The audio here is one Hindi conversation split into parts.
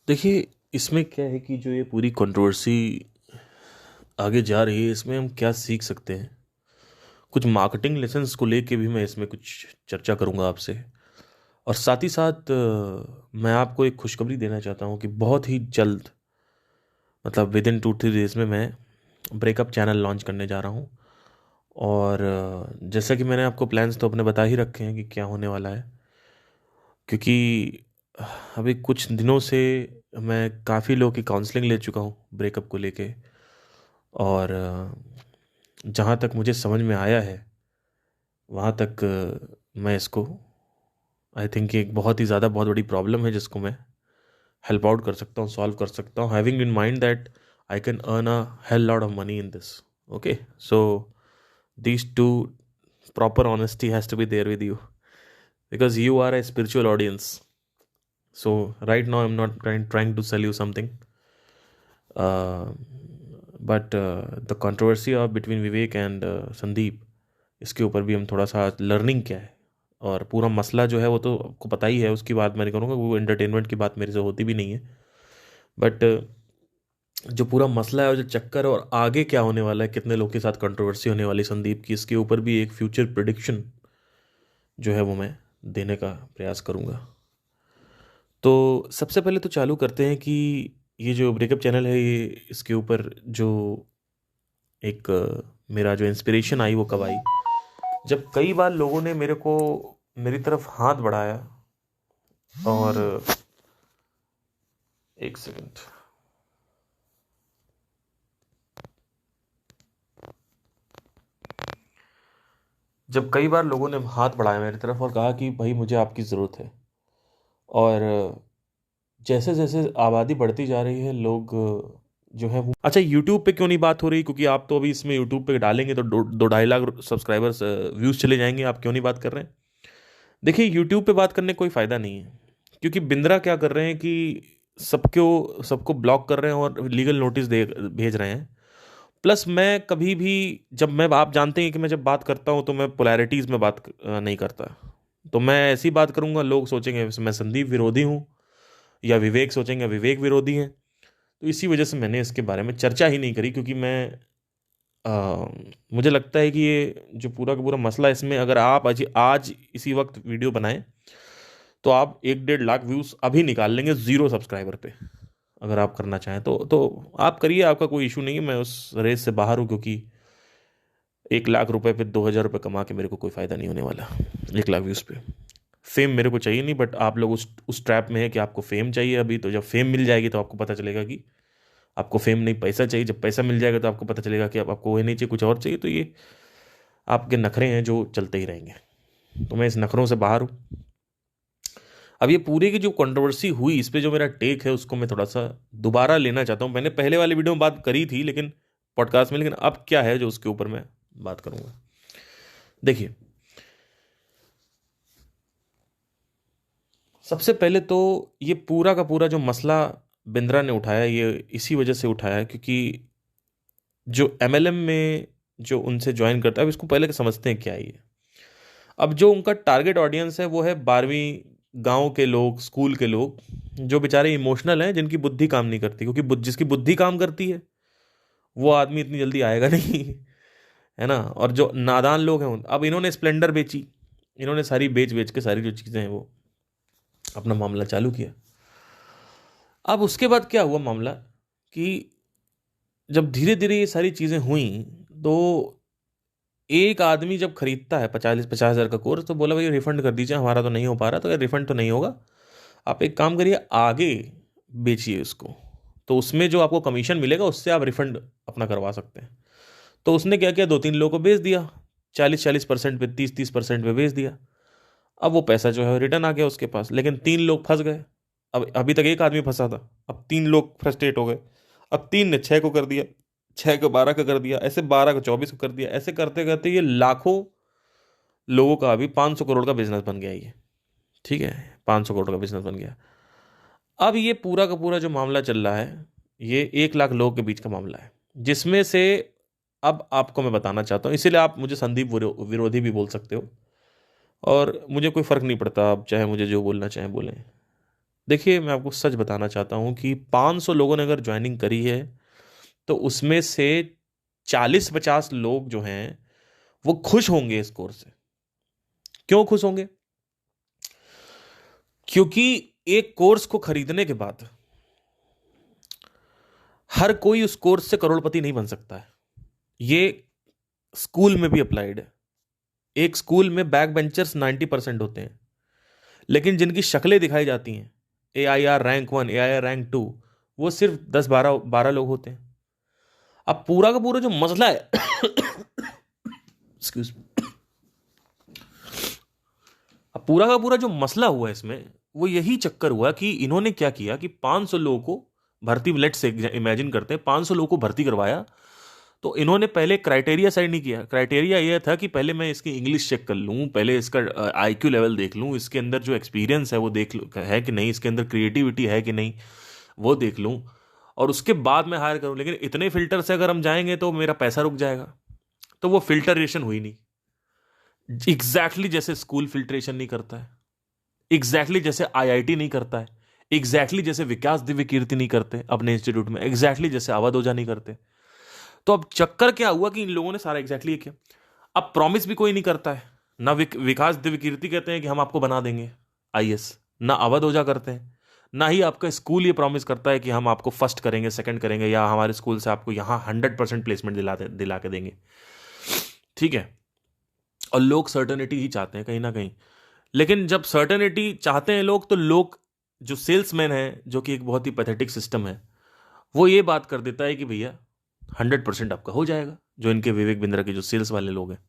देखिए, इसमें क्या है कि जो ये पूरी कंट्रोवर्सी आगे जा रही है, इसमें हम क्या सीख सकते हैं। कुछ मार्केटिंग लेसन्स को लेके भी मैं इसमें कुछ चर्चा करूंगा आपसे। और साथ ही साथ मैं आपको एक खुशखबरी देना चाहता हूँ कि बहुत ही जल्द, मतलब विद इन 2-3 डेज में मैं ब्रेकअप चैनल लॉन्च करने जा रहा हूँ। और जैसा कि मैंने आपको प्लान्स तो अपने बता ही रखे हैं कि क्या होने वाला है। क्योंकि अभी कुछ दिनों से मैं काफ़ी लोगों की काउंसलिंग ले चुका हूँ ब्रेकअप को लेके। और जहाँ तक मुझे समझ में आया है, वहाँ तक मैं इसको, आई थिंक, एक बहुत ही ज़्यादा बहुत बड़ी प्रॉब्लम है जिसको मैं हेल्प आउट कर सकता हूँ, सॉल्व कर सकता हूँ, having in mind that I can earn a hell lot of money in this. Okay, so these two proper honesty has to be there with you because you are a spiritual audience. So right now I'm not trying to sell you something, uh, but the controversy of between Vivek and Sandeep, इसके ऊपर भी हम थोड़ा सा लर्निंग क्या है और पूरा मसला जो है वो तो आपको पता ही है। उसकी बात मैं नहीं करूँगा, वो एंटरटेनमेंट की बात मेरे से होती भी नहीं है। बट जो पूरा मसला है और जो चक्कर है और आगे क्या होने वाला है, कितने लोग के साथ कंट्रोवर्सी होने वाली संदीप की, इसके ऊपर भी एक फ्यूचर प्रिडिक्शन जो है वो मैं देने का प्रयास करूँगा। तो सबसे पहले तो चालू करते हैं कि ये जो ब्रेकअप चैनल है, ये इसके ऊपर जो एक मेरा जो इंस्पिरेशन आई वो कब आई, जब कई बार लोगों ने मेरी तरफ हाथ बढ़ाया। और एक सेकंड, जब कई बार लोगों ने हाथ बढ़ाया मेरी तरफ और कहा कि भाई मुझे आपकी ज़रूरत है। और जैसे जैसे आबादी बढ़ती जा रही है, लोग जो है वो, अच्छा, यूट्यूब पे क्यों नहीं बात हो रही? क्योंकि आप तो अभी इसमें यूट्यूब पे डालेंगे तो 2-2.5 लाख सब्सक्राइबर्स, व्यूज़ चले जाएंगे। आप क्यों नहीं बात कर रहे हैं? देखिए, यूट्यूब पे बात करने का कोई फ़ायदा नहीं है, क्योंकि बिंद्रा क्या कर रहे हैं कि सबको सबको ब्लॉक कर रहे हैं और लीगल नोटिस दे भेज रहे हैं। प्लस मैं कभी भी, जब मैं, आप जानते हैं कि मैं जब बात करता हूँ तो मैं पोलैरिटीज़ में बात नहीं करता। तो मैं ऐसी बात करूँगा, लोग सोचेंगे मैं संदीप विरोधी हूँ, या विवेक सोचेंगे विवेक विरोधी हैं। तो इसी वजह से मैंने इसके बारे में चर्चा ही नहीं करी, क्योंकि अ, मुझे लगता है कि ये जो पूरा का पूरा मसला है, इसमें अगर आप आज आज इसी वक्त वीडियो बनाएं तो आप 1-1.5 लाख व्यूज़ अभी निकाल लेंगे ज़ीरो सब्सक्राइबर पे। अगर आप करना चाहें तो आप करिए, आपका कोई इशू नहीं है। मैं उस रेस से बाहर हूँ, क्योंकि 1 लाख रुपए पे 2,000 रुपये कमा के मेरे को कोई फ़ायदा नहीं होने वाला 1 लाख व्यूज़ पे। फेम मेरे को चाहिए नहीं, बट आप लोग उस ट्रैप में है कि आपको फेम चाहिए अभी। तो जब फेम मिल जाएगी तो आपको पता चलेगा कि आपको फेम नहीं, पैसा चाहिए। जब पैसा मिल जाएगा तो आपको पता चलेगा कि अब आपको वो नहीं चाहिए, कुछ और चाहिए। तो ये आपके नखरे हैं जो चलते ही रहेंगे। तो मैं इस नखरों से बाहर हूँ। अब ये पूरी की जो कंट्रोवर्सी हुई, इस पे जो मेरा टेक है उसको मैं थोड़ा सा दोबारा लेना चाहता हूँ। मैंने पहले वाली वीडियो में बात करी थी, लेकिन पॉडकास्ट में, लेकिन अब क्या है जो उसके ऊपर मैं बात करूँगा। देखिए, सबसे पहले तो ये पूरा का पूरा जो मसला बिंद्रा ने उठाया, ये इसी वजह से उठाया क्योंकि जो एमएलएम में जो उनसे ज्वाइन करता है, अब इसको पहले समझते हैं क्या है ये। अब जो उनका टारगेट ऑडियंस है वो है 12वीं, गांव के लोग, स्कूल के लोग, जो बेचारे इमोशनल हैं, जिनकी बुद्धि काम नहीं करती। क्योंकि जिसकी बुद्धि काम करती है वो आदमी इतनी जल्दी आएगा नहीं, है ना। और जो नादान लोग हैं अब इन्होंने स्प्लेंडर बेची, इन्होंने सारी बेच बेच के सारी जो चीज़ें हैं वो अपना मामला चालू किया। अब उसके बाद क्या हुआ मामला कि जब धीरे धीरे ये सारी चीज़ें हुई, तो एक आदमी जब खरीदता है 50,000 का कोर्स, तो बोला भाई रिफंड कर दीजिए, हमारा तो नहीं हो पा रहा। तो यार रिफंड तो नहीं होगा, आप एक काम करिए, आगे बेचिए उसको, तो उसमें जो आपको कमीशन मिलेगा उससे आप रिफंड अपना करवा सकते हैं। तो उसने क्या किया, 2-3 लोगों को बेच दिया, 40-40% पे, 30-30% पे बेच दिया। अब वो पैसा जो है रिटर्न आ गया उसके पास, लेकिन 3 लोग फंस गए। अब अभी तक एक आदमी फंसा था, अब 3 लोग फ्रस्ट्रेट हो गए। अब 3 ने 6 को कर दिया, 6 को 12 का कर दिया, ऐसे 12 को 24 को कर दिया। ऐसे करते करते ये लाखों लोगों का अभी 500 करोड़ का बिजनेस बन गया ये। ठीक है, 500 करोड़ का बिजनेस बन गया। अब ये पूरा का पूरा जो मामला चल रहा है, ये 1 लाख लोगों के बीच का मामला है, जिसमें से अब आपको मैं बताना चाहता हूँ, इसीलिए आप मुझे संदीप विरोधी भी बोल सकते हो, और मुझे कोई फ़र्क नहीं पड़ता, आप चाहे मुझे जो बोलना चाहें बोलें। देखिए, मैं आपको सच बताना चाहता हूँ कि 500 लोगों ने अगर ज्वाइनिंग करी है तो उसमें से 40-50 लोग जो हैं वो खुश होंगे इस कोर्स से। क्यों खुश होंगे? क्योंकि एक कोर्स को खरीदने के बाद हर कोई उस कोर्स से करोड़पति नहीं बन सकता है। ये स्कूल में भी अप्लाइड है। एक स्कूल में बैक बेंचर्स 90% होते हैं, लेकिन जिनकी शक्लें दिखाई जाती हैं AIR रैंक 1, AIR रैंक 2, वो सिर्फ 10-12 लोग होते हैं। अब पूरा का पूरा जो मसला है एक्सक्यूज, अब पूरा का पूरा जो मसला हुआ है इसमें, वो यही चक्कर हुआ कि इन्होंने क्या किया कि 500 लोगों को भर्ती, लेट से इमेजिन करते हैं 500 लोगों को भर्ती करवाया। तो इन्होंने पहले क्राइटेरिया साइड नहीं किया। क्राइटेरिया यह था कि पहले मैं इसकी इंग्लिश चेक कर लूँ, पहले इसका IQ लेवल देख लूँ, इसके अंदर जो एक्सपीरियंस है वो देख लूँ है कि नहीं, इसके अंदर क्रिएटिविटी है कि नहीं वो देख लूँ, और उसके बाद मैं हायर करूँ। लेकिन इतने फिल्टर से अगर हम जाएंगे तो मेरा पैसा रुक जाएगा। तो वो फिल्टरेशन हुई नहीं। एग्जैक्टली जैसे स्कूल फिल्ट्रेशन नहीं करता है, एग्जैक्टली जैसे IIT नहीं करता है, एग्जैक्टली जैसे विकास दिव्य कीर्ति नहीं करते अपने इंस्टीट्यूट में, एग्जैक्टली जैसे अवध ओझा नहीं करते। तो अब चक्कर क्या हुआ कि इन लोगों ने सारा एग्जैक्टली किया। अब प्रॉमिस भी कोई नहीं करता है। ना विकास दिव्य कीर्ति कहते हैं कि हम आपको बना देंगे IAS, ना अवध ओझा करते हैं, ना ही आपका स्कूल ये प्रॉमिस करता है कि हम आपको फर्स्ट करेंगे, सेकंड करेंगे, या हमारे स्कूल से आपको यहाँ 100% प्लेसमेंट दिला के देंगे। ठीक है, और लोग सर्टेनिटी ही चाहते हैं कहीं ना कहीं। लेकिन जब सर्टेनिटी चाहते हैं लोग, तो लोग, जो सेल्समैन है, जो कि एक बहुत ही पैथेटिक सिस्टम है, वो ये बात कर देता है कि भैया 100% आपका हो जाएगा, जो इनके विवेक बिंद्रा के जो सेल्स वाले लोग हैं।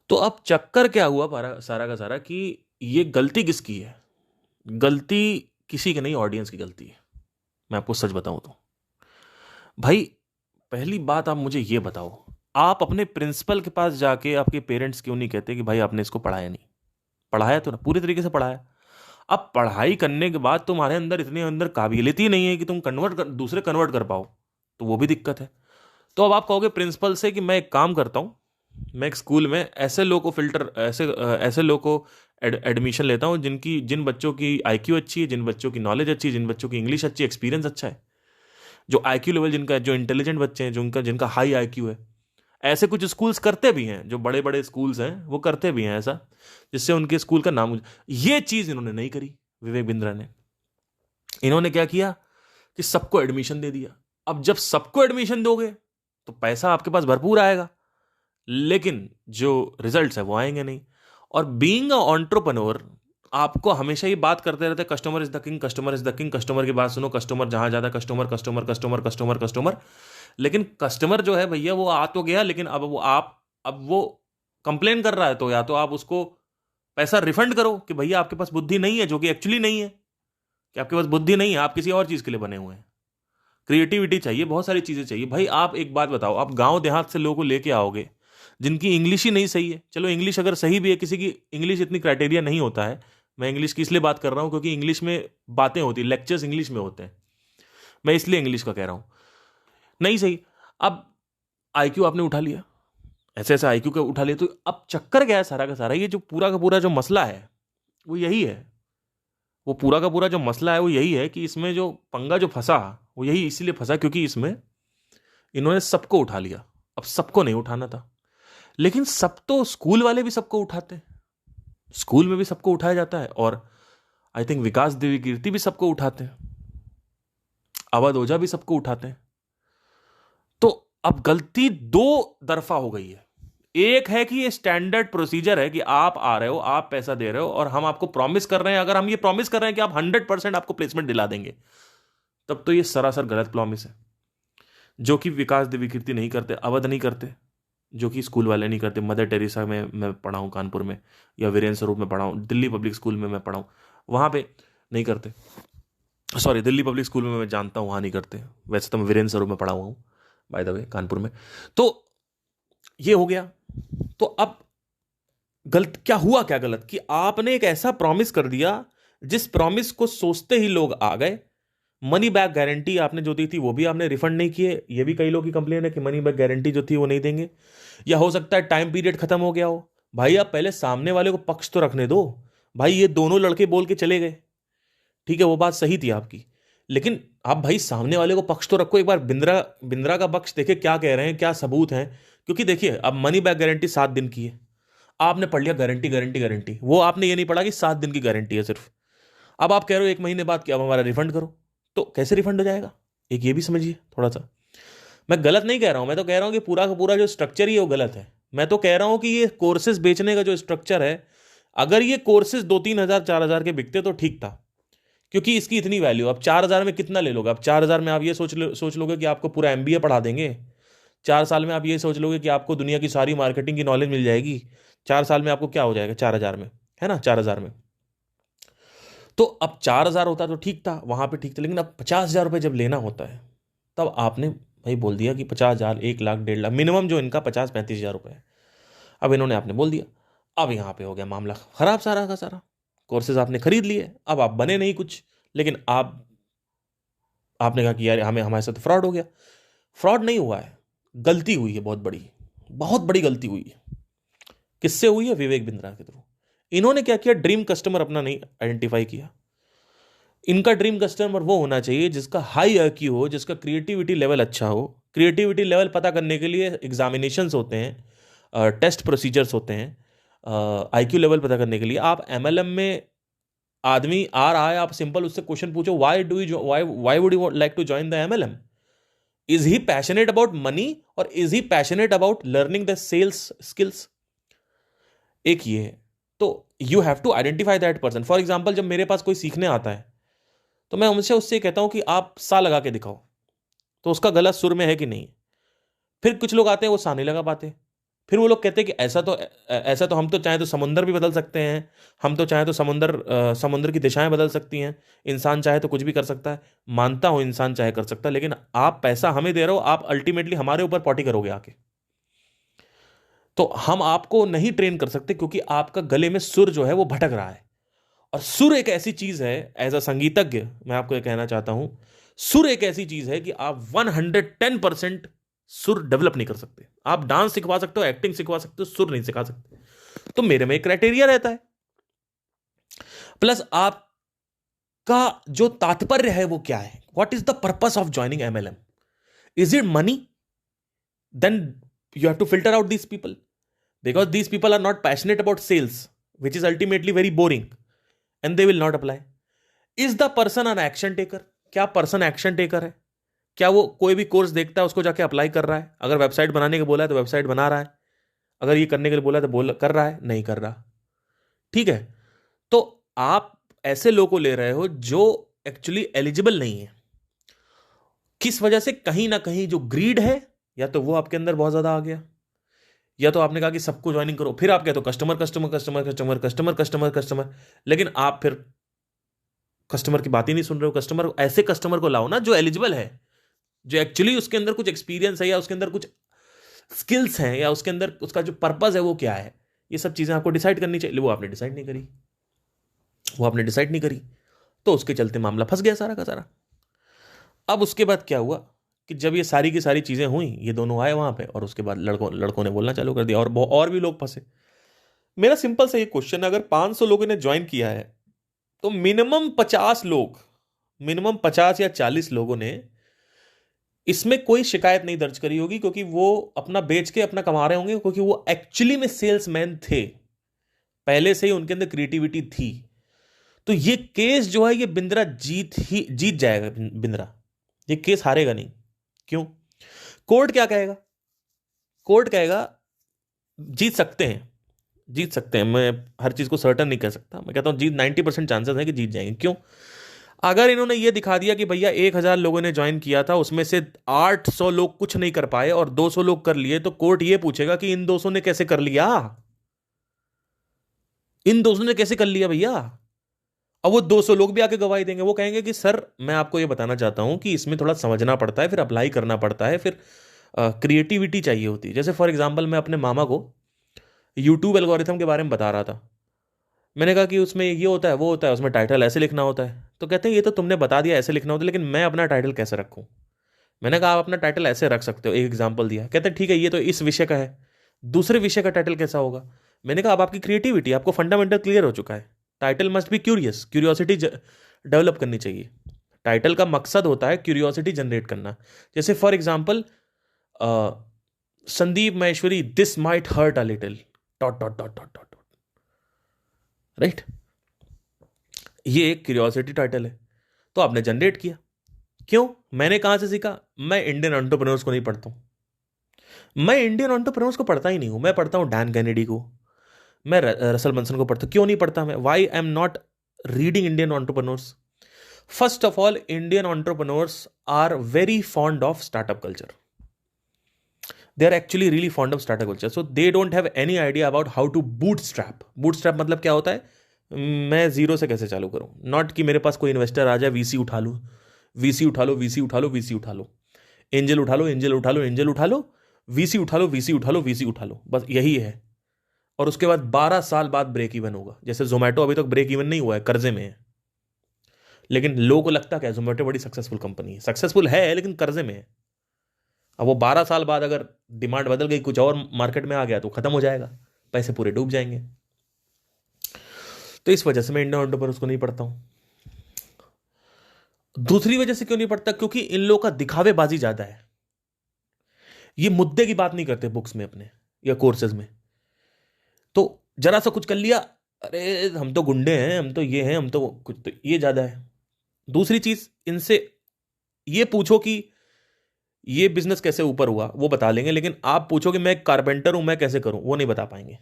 तो अब चक्कर क्या हुआ सारा का सारा कि ये गलती किसकी है? गलती किसी की नहीं, ऑडियंस की गलती है। मैं आपको सच बताऊं तो भाई, पहली बात आप मुझे ये बताओ, आप अपने प्रिंसिपल के पास जाके आपके पेरेंट्स क्यों नहीं कहते कि भाई आपने इसको पढ़ाया नहीं? पढ़ाया तो ना, पूरी तरीके से पढ़ाया। अब पढ़ाई करने के बाद तुम्हारे अंदर इतने अंदर काबिलियत ही नहीं है कि तुम दूसरे कन्वर्ट कर पाओ, तो वो भी दिक्कत है। तो अब आप कहोगे प्रिंसिपल से कि मैं एक काम करता हूँ, मैं एक स्कूल में ऐसे लोगों को ऐसे लोगों को एडमिशन लेता हूँ जिन बच्चों की IQ अच्छी है, जिन बच्चों की नॉलेज अच्छी है, जिन बच्चों की इंग्लिश अच्छी, एक्सपीरियंस अच्छा है, जो IQ लेवल जिनका, जो इंटेलिजेंट बच्चे हैं, जिनका जिनका हाई IQ है। ऐसे कुछ स्कूल्स करते भी हैं, जो बड़े बड़े स्कूल्स हैं वो करते भी हैं ऐसा, जिससे उनके स्कूल का नाम। ये चीज इन्होंने नहीं करी, विवेक बिंद्रा ने। इन्होंने क्या किया कि सबको एडमिशन दे दिया। अब जब सबको एडमिशन दोगे तो पैसा आपके पास भरपूर आएगा, लेकिन जो रिजल्ट्स है वो आएंगे नहीं। और बीइंग अ एंटरप्रेन्योर, आपको हमेशा ये बात करते रहते, customer is the king, customer is the king, customer की बात सुनो, कस्टमर जहां ज्यादा, customer customer customer customer customer. लेकिन कस्टमर जो है भैया वो आ तो गया, लेकिन अब वो कंप्लेन कर रहा है, तो या तो आप उसको पैसा रिफंड करो कि भैया आपके पास बुद्धि नहीं है, जो कि एक्चुअली नहीं है, कि आपके पास बुद्धि नहीं है, आप किसी और चीज के लिए बने हुए हैं। क्रिएटिविटी चाहिए, बहुत सारी चीजें चाहिए भाई। आप एक बात बताओ, आप गांव देहात से लोगों को लेके आओगे जिनकी इंग्लिश ही नहीं सही है। चलो इंग्लिश अगर सही भी है, किसी की इंग्लिश इतनी क्राइटेरिया नहीं होता है। मैं इंग्लिश की इसलिए बात कर रहा हूं क्योंकि इंग्लिश में बातें होती, लेक्चर्स इंग्लिश में होते हैं, मैं इसलिए इंग्लिश का कह रहा हूं। नहीं सही। अब IQ आपने उठा लिया, ऐसे ऐसे IQ का उठा लिया, तो अब चक्कर क्या है सारा का सारा, ये जो पूरा का पूरा जो मसला है वो यही है। वो पूरा का पूरा जो मसला है वो यही है कि इसमें जो पंगा जो फंसा, वो यही इसीलिए फंसा क्योंकि इसमें इन्होंने सबको उठा लिया। अब सबको नहीं उठाना था, लेकिन सब तो स्कूल वाले भी सबको उठाते हैं, स्कूल में भी सबको उठाया जाता है, और आई थिंक विकास दिव्य कीर्ति भी सबको उठाते हैं, अवध ओझा भी सबको उठाते हैं। तो अब गलती दो तरफा हो गई है। एक है कि ये स्टैंडर्ड प्रोसीजर है कि आप आ रहे हो, आप पैसा दे रहे हो, और हम आपको प्रॉमिस कर रहे हैं, अगर हम ये प्रॉमिस कर रहे हैं कि आप 100% आपको प्लेसमेंट दिला देंगे, तब तो ये सरासर गलत प्रॉमिस है, जो कि विकास दिव्य कीर्ति नहीं करते, अवध नहीं करते, जो कि स्कूल वाले नहीं करते। मदर टेरेसा में मैं पढ़ा हूँ कानपुर में, या वीरेंद्र स्वरूप में पढ़ा हूँ, दिल्ली पब्लिक स्कूल में मैं पढ़ा हूँ, वहाँ पे नहीं करते। सॉरी, दिल्ली पब्लिक स्कूल में मैं जानता हूँ वहाँ नहीं करते, वैसे तो मैं वीरेंद्र स्वरूप में पढ़ा हुआ हूँ बाय द वे, कानपुर में। तो ये हो गया। तो अब गलत क्या हुआ, क्या गलत कि आपने एक ऐसा प्रॉमिस कर दिया जिस प्रॉमिस को सोचते ही लोग आ गए। मनी बैक गारंटी आपने जो दी थी वो भी आपने रिफंड नहीं किए, ये भी कई लोगों की कंप्लेन है कि मनी बैक गारंटी जो थी वो नहीं देंगे, या हो सकता है टाइम पीरियड खत्म हो गया हो। भाई आप पहले सामने वाले को पक्ष तो रखने दो। भाई ये दोनों लड़के बोल के चले गए, ठीक है, वो बात सही थी आपकी, लेकिन आप भाई सामने वाले को पक्ष तो रखो, एक बार बिंद्रा बिंद्रा का पक्ष देखे क्या कह रहे हैं, क्या सबूत हैं। क्योंकि देखिए, अब मनी बैक गारंटी 7 दिन की है, आपने पढ़ लिया गारंटी गारंटी गारंटी, वो आपने ये नहीं पढ़ा कि 7 दिन की गारंटी है सिर्फ। अब आप कह रहे हो 1 महीने बाद कि अब हमारा रिफंड करो, तो कैसे रिफंड हो जाएगा? एक ये भी समझिए थोड़ा सा। मैं गलत नहीं कह रहा हूं, मैं तो कह रहा हूं कि पूरा का पूरा जो स्ट्रक्चर ही है वो गलत है। मैं तो कह रहा हूं कि ये कोर्सेज बेचने का जो स्ट्रक्चर है, अगर ये कोर्सेज 2-3 हज़ार 4 हज़ार के बिकते तो ठीक था, क्योंकि इसकी इतनी वैल्यू। अब 4 हज़ार में कितना ले लोगे? अब 4 हज़ार में आप ये सोच लोगे कि आपको पूरा एमबीए पढ़ा देंगे? 4 साल में आप ये सोच लोगे कि आपको दुनिया की सारी मार्केटिंग की नॉलेज मिल जाएगी? 4 साल में आपको क्या हो जाएगा 4 हज़ार में? है ना, 4 हज़ार में। तो अब 4 हज़ार होता तो ठीक था, वहां पे ठीक था, लेकिन अब 50 हज़ार रुपये जब लेना होता है, तब आपने भाई बोल दिया कि 50 हज़ार, 1 लाख, 1.5 लाख मिनिमम जो इनका 50-35 हज़ार रुपये है। अब इन्होंने आपने बोल दिया, अब यहाँ पे हो गया मामला खराब सारा का सारा। कोर्सेज आपने खरीद लिए, अब आप बने नहीं कुछ, लेकिन आपने कहा कि यार हमें हमारे साथ फ्रॉड हो गया। फ्रॉड नहीं हुआ है, गलती हुई है, बहुत बड़ी, बहुत बड़ी गलती हुई है। किससे हुई है? विवेक बिंद्रा के थ्रू। इन्होंने क्या किया, ड्रीम कस्टमर अपना नहीं आइडेंटिफाई किया। इनका ड्रीम कस्टमर वो होना चाहिए जिसका हाई IQ हो, जिसका क्रिएटिविटी लेवल अच्छा हो। क्रिएटिविटी लेवल पता करने के लिए एग्जामिनेशंस होते हैं, टेस्ट प्रोसीजर्स होते हैं। IQ लेवल पता करने के लिए आप MLM में, आदमी आ रहा है, आप सिंपल उससे क्वेश्चन पूछो, why would you like to join the MLM? Is he passionate about money, और is he passionate about learning the sales skills? एक ये है। तो you have to identify that person. For example, जब मेरे पास कोई सीखने आता है, तो मैं उनसे उससे कहता हूं कि आप सा लगा के दिखाओ, तो उसका गला सुर में है कि नहीं। फिर कुछ लोग आते हैं वो सा नहीं लगा पाते, फिर वो लोग कहते हैं कि ऐसा तो हम तो चाहे तो समुंदर भी बदल सकते हैं, हम तो चाहे तो समुंदर की दिशाएं बदल सकती हैं, इंसान चाहे तो कुछ भी कर सकता है। मानता हूं इंसान चाहे कर सकता है, लेकिन आप पैसा हमें दे रहे हो, आप अल्टीमेटली हमारे ऊपर पॉटी करोगे आके। तो हम आपको नहीं ट्रेन कर सकते, क्योंकि आपका गले में सुर जो है वो भटक रहा है। और सुर एक ऐसी चीज है, एज अ संगीतज्ञ मैं आपको ये कहना चाहता हूं, सुर एक ऐसी चीज है कि आप 110% सुर डेवलप नहीं कर सकते। आप डांस सिखवा सकते हो, एक्टिंग सिखवा सकते हो, सुर नहीं सिखा सकते। तो मेरे में एक क्राइटेरिया रहता है। प्लस आपका जो तात्पर्य है वो क्या है, what is the purpose of joining MLM? Is it money? Then you have to filter out these people, because these people are not passionate about sales, which is ultimately very boring, and they will not apply. Is the person an action taker? क्या पर्सन एक्शन टेकर है? क्या वो कोई भी कोर्स देखता है उसको जाके अप्लाई कर रहा है? अगर वेबसाइट बनाने के बोला है तो वेबसाइट बना रहा है, अगर ये करने के लिए बोला है तो कर रहा है? नहीं कर रहा। ठीक है, तो आप ऐसे लोगों को ले रहे हो जो एक्चुअली एलिजिबल नहीं है। किस वजह से? कहीं ना कहीं जो ग्रीड है, या तो वो आपके अंदर बहुत ज्यादा आ गया, या तो आपने कहा कि सबको ज्वाइनिंग करो, फिर आप कहते हो customer customer customer customer customer customer customer, लेकिन आप फिर कस्टमर की बात ही नहीं सुन रहे हो। कस्टमर, ऐसे कस्टमर को लाओ ना जो एलिजिबल है, जो एक्चुअली उसके अंदर कुछ एक्सपीरियंस है, या उसके अंदर कुछ स्किल्स हैं, या उसके अंदर उसका जो पर्पज है वो क्या है। ये सब चीजें आपको डिसाइड करनी चाहिए। वो आपने डिसाइड नहीं करी, वो आपने डिसाइड नहीं करी, तो उसके चलते मामला फंस गया सारा का सारा। अब उसके बाद क्या हुआ कि जब ये सारी की सारी चीजें हुई, ये दोनों आए वहां पे, और उसके बाद लड़कों ने बोलना चालू कर दिया, और भी लोग फंसे। मेरा सिंपल सा ये क्वेश्चन है, अगर 500 लोगों ने ज्वाइन किया है, तो मिनिमम 50 या 40 लोगों ने इसमें कोई शिकायत नहीं दर्ज करी होगी, क्योंकि वो अपना बेच के अपना कमा रहे होंगे, क्योंकि वो एक्चुअली में सेल्समैन थे, पहले से ही उनके अंदर क्रिएटिविटी थी। तो ये केस जो है, ये बिंद्रा जीत जाएगा। बिंद्रा ये केस हारेगा नहीं। क्यों? कोर्ट क्या कहेगा? कोर्ट कहेगा जीत सकते हैं, जीत सकते हैं। मैं हर चीज को सर्टन नहीं कह सकता, मैं कहता हूं जीत 90% चांसेस है कि जीत जाएंगे। क्यों? अगर इन्होंने ये दिखा दिया कि भैया 1,000 लोगों ने ज्वाइन किया था, उसमें से 800 लोग कुछ नहीं कर पाए और 200 लोग कर लिए, तो कोर्ट ये पूछेगा कि इन 200 ने कैसे कर लिया, इन 200 ने कैसे कर लिया भैया। अब वो 200 लोग भी आके गवाही देंगे, वो कहेंगे कि सर मैं आपको ये बताना चाहता हूं कि इसमें थोड़ा समझना पड़ता है, फिर अप्लाई करना पड़ता है, फिर क्रिएटिविटी चाहिए होती है। जैसे फॉर एग्जांपल, मैं अपने मामा को यूट्यूब एल्गोरिथम के बारे में बता रहा था। मैंने कहा कि उसमें ये होता है, वो होता है, उसमें टाइटल ऐसे लिखना होता है। तो कहते हैं ये तो तुमने बता दिया ऐसे लिखना होता है, लेकिन मैं अपना टाइटल कैसे रखूं? मैंने कहा आप अपना टाइटल ऐसे रख सकते हो, एक एग्जाम्पल दिया। कहते हैं ठीक है, ये तो इस विषय का है, दूसरे विषय का टाइटल कैसा होगा? मैंने कहा अब आपकी क्रिएटिविटी, आपको फंडामेंटल क्लियर हो चुका है, title must be curious, curiosity develop करनी चाहिए। टाइटल का मकसद होता है क्यूरियोसिटी जनरेट करना। जैसे for example, Sandeep Maheshwari this might hurt a little dot dot dot dot dot, right. ये एक क्यूरियोसिटी टाइटल है, तो आपने जनरेट किया। क्यों? मैंने कहां से सीखा? मैं इंडियन एंटरप्रेन्योर्स को नहीं पढ़ता हूं, मैं इंडियन एंटरप्रेन्योर्स को पढ़ता ही नहीं हूं, मैं पढ़ता हूं डैन कैनेडी को, मैं रसल बंसन को पढ़ता हूं। क्यों नहीं पढ़ता मैं? Why I am not reading Indian entrepreneurs? First of all, Indian entrepreneurs are very fond of startup culture. They are actually really fond of startup culture. So they don't have any idea about how to bootstrap. Bootstrap मतलब क्या होता है? मैं जीरो से कैसे चालू करूं, नॉट कि मेरे पास कोई इन्वेस्टर आ जाए, वीसी उठा लो, वीसी उठा लो, वीसी उठा लो, वीसी उठा लो, एंजल उठा लो, एंजल उठा लो, एंजल उठा लो, वीसी उठा लो, वीसी उठा लो, वीसी उठा लो, बस यही है। और उसके बाद 12 साल बाद ब्रेक इवन होगा। जैसे जोमेटो अभी तक ब्रेक इवन नहीं हुआ है, कर्जे में है, लेकिन लोगों को लगता क्या है जोमेटो बड़ी सक्सेसफुल कंपनी है। सक्सेसफुल है लेकिन कर्जे में है। अब वो 12 साल बाद अगर डिमांड बदल गई, कुछ और मार्केट में आ गया, तो खत्म हो जाएगा, पैसे पूरे डूब जाएंगे। तो इस वजह से मैं इंडियन एंटरप्रेन्योर्स को नहीं पढ़ता हूं। दूसरी वजह से क्यों नहीं पढ़ता? क्योंकि इन लोगों का दिखावेबाजी ज्यादा है। ये मुद्दे की बात नहीं करते बुक्स में अपने या कोर्सेज में। तो जरा सा कुछ कर लिया, अरे हम तो गुंडे हैं, हम तो ये हैं, हम तो कुछ, तो ये ज्यादा है। दूसरी चीज, इनसे ये पूछो कि ये बिजनेस कैसे ऊपर हुआ, वो बता लेंगे, लेकिन आप पूछो कि मैं एक कारपेंटर हूं, मैं कैसे करूं, वो नहीं बता पाएंगे।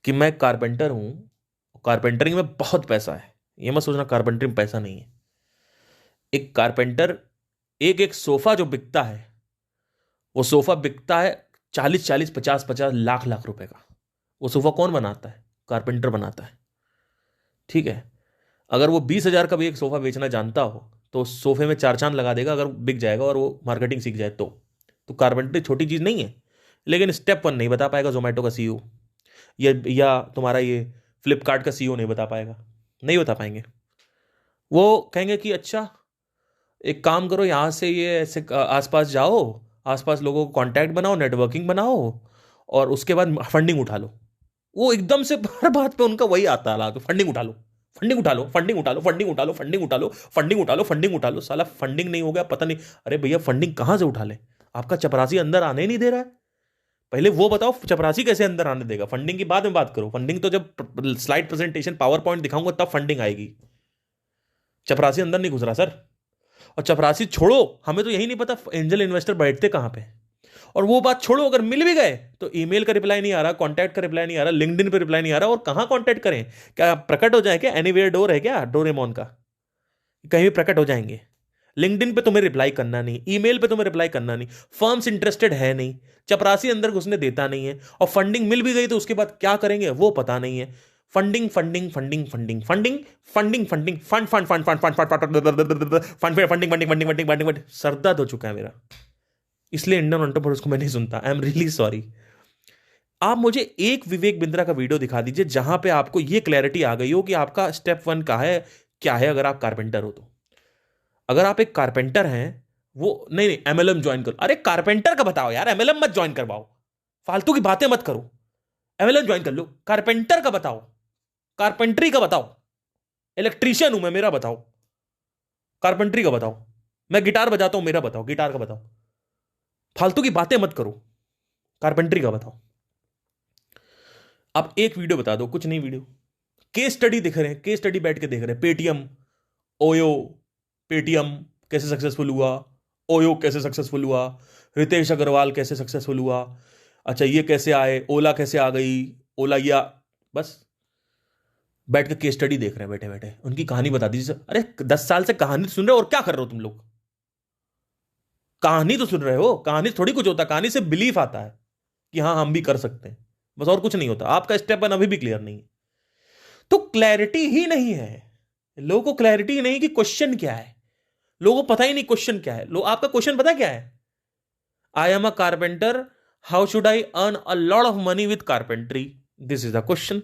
कि मैं कारपेंटर हूं, कारपेंटरिंग में बहुत पैसा है, ये मत सोचना कारपेंटरिंग में पैसा नहीं है। एक कारपेंटर, एक एक सोफा जो बिकता है, वो सोफा बिकता है 40-40, 50-50 लाख लाख रुपए का। वो सोफा कौन बनाता है? कारपेंटर बनाता है, ठीक है। अगर वो 20,000 का भी एक सोफा बेचना जानता हो, तो सोफे में 4 चांद लगा देगा, अगर बिक जाएगा और वो मार्केटिंग सीख जाए तो कारपेंटरी छोटी चीज नहीं है। लेकिन स्टेप 1 नहीं बता पाएगा जोमेटो का सीईओ, या तुम्हारा ये फ्लिपकार्ट का सीईओ नहीं बता पाएगा, नहीं बता पाएंगे। वो कहेंगे कि अच्छा एक काम करो, यहां से ये ऐसे आसपास जाओ, आसपास लोगों को कांटेक्ट बनाओ, नेटवर्किंग बनाओ, और उसके बाद फंडिंग उठा लो। वो एकदम से हर बात पे उनका वही आता है, फंडिंग उठा लो, फंडिंग उठा लो, फंडिंग उठा लो, फंडिंग उठा लो, फंडिंग उठा लो, फंडिंग उठा लो, फंडिंग उठा लो। साला फंडिंग नहीं हो गया, पता नहीं। अरे भैया फंडिंग कहां से उठा ले? आपका चपरासी अंदर आने ही नहीं दे रहा है। पहले वो बताओ चपरासी कैसे अंदर आने देगा? फंडिंग की बाद में बात करो। फंडिंग तो जब स्लाइड प्रेजेंटेशन पावर पॉइंट दिखाऊंगा तब फंडिंग आएगी। चपरासी अंदर नहीं घुस रहा सर। और चपरासी छोड़ो, हमें तो यही नहीं पता एंजल इन्वेस्टर बैठते कहां पे। और वो बात छोड़ो, अगर मिल भी गए तो ईमेल का रिप्लाई नहीं आ रहा, कांटेक्ट का रिप्लाई नहीं आ रहा, लिंक्डइन पे रिप्लाई नहीं आ रहा। और कहां कांटेक्ट करें? क्या प्रकट हो जाए क्या? एनीवेयर डोर है क्या डोरेमोन का? कहीं भी प्रकट हो जाएंगे। लिंक्डइन पे तुम्हें रिप्लाई करना नहीं, ईमेल पे तुम्हें रिप्लाई करना नहीं, फर्म्स इंटरेस्टेड है नहीं, चपरासी अंदर घुसने देता नहीं है, और फंडिंग मिल भी गई तो उसके बाद क्या करेंगे वो पता नहीं है। Funding funding funding funding funding funding funding fund fund fund fund fund fund fund funding funding funding funding funding. Sir दर्द हो चुका है मेरा, इसलिए इंडियन एंटरप्रेन्योर्स को मैं नहीं सुनता। I am really sorry. आप मुझे एक विवेक बिंद्रा का वीडियो दिखा दीजिए जहां पे आपको ये क्लैरिटी आ गई हो कि आपका स्टेप 1 का है क्या है, अगर आप कारपेंटर हो तो। अगर आप एक कारपेंटर हैं, वो नहीं नहीं एमएलएम ज्वाइन करो। अरे कारपेंटर का बताओ यार, एमएलएम मत ज्वाइन करवाओ, फालतू की बातें मत करो। एमएलएम ज्वाइन कर लो, कारपेंटर का बताओ, कारपेंट्री का बताओ। इलेक्ट्रीशियन हूं मैं, मेरा बताओ। कारपेंट्री का बताओ। मैं गिटार बजाता हूं, मेरा बताओ, गिटार का बताओ। फालतू की बातें मत करो, कारपेंट्री का बताओ। आप एक वीडियो बता दो, कुछ नहीं वीडियो, केस स्टडी दिख रहे हैं, केस स्टडी बैठ के देख रहे हैं। पेटीएम, ओयो, पेटीएम कैसे सक्सेसफुल हुआ, ओयो कैसे सक्सेसफुल हुआ, रितेश अग्रवाल कैसे सक्सेसफुल हुआ, अच्छा ये कैसे आए, ओला कैसे आ गई, ओला या, बस बैठ के केस स्टडी देख रहे हैं बैठे बैठे। उनकी कहानी बता दीजिए। अरे 10 साल से कहानी सुन रहे हो और क्या कर रहे हो तुम लोग? कहानी तो सुन रहे हो, कहानी थोड़ी कुछ होता, कहानी से बिलीफ आता है कि हाँ हम भी कर सकते हैं, बस और कुछ नहीं होता। आपका स्टेप 1 अभी भी क्लियर नहीं है, तो क्लैरिटी ही नहीं है। लोगों को क्लैरिटी ही नहीं कि क्वेश्चन क्या है। लोगों को पता ही नहीं क्वेश्चन क्या है। आपका क्वेश्चन पता क्या है? I am a carpenter, how should I earn a lot of money with carpentry, this is the question.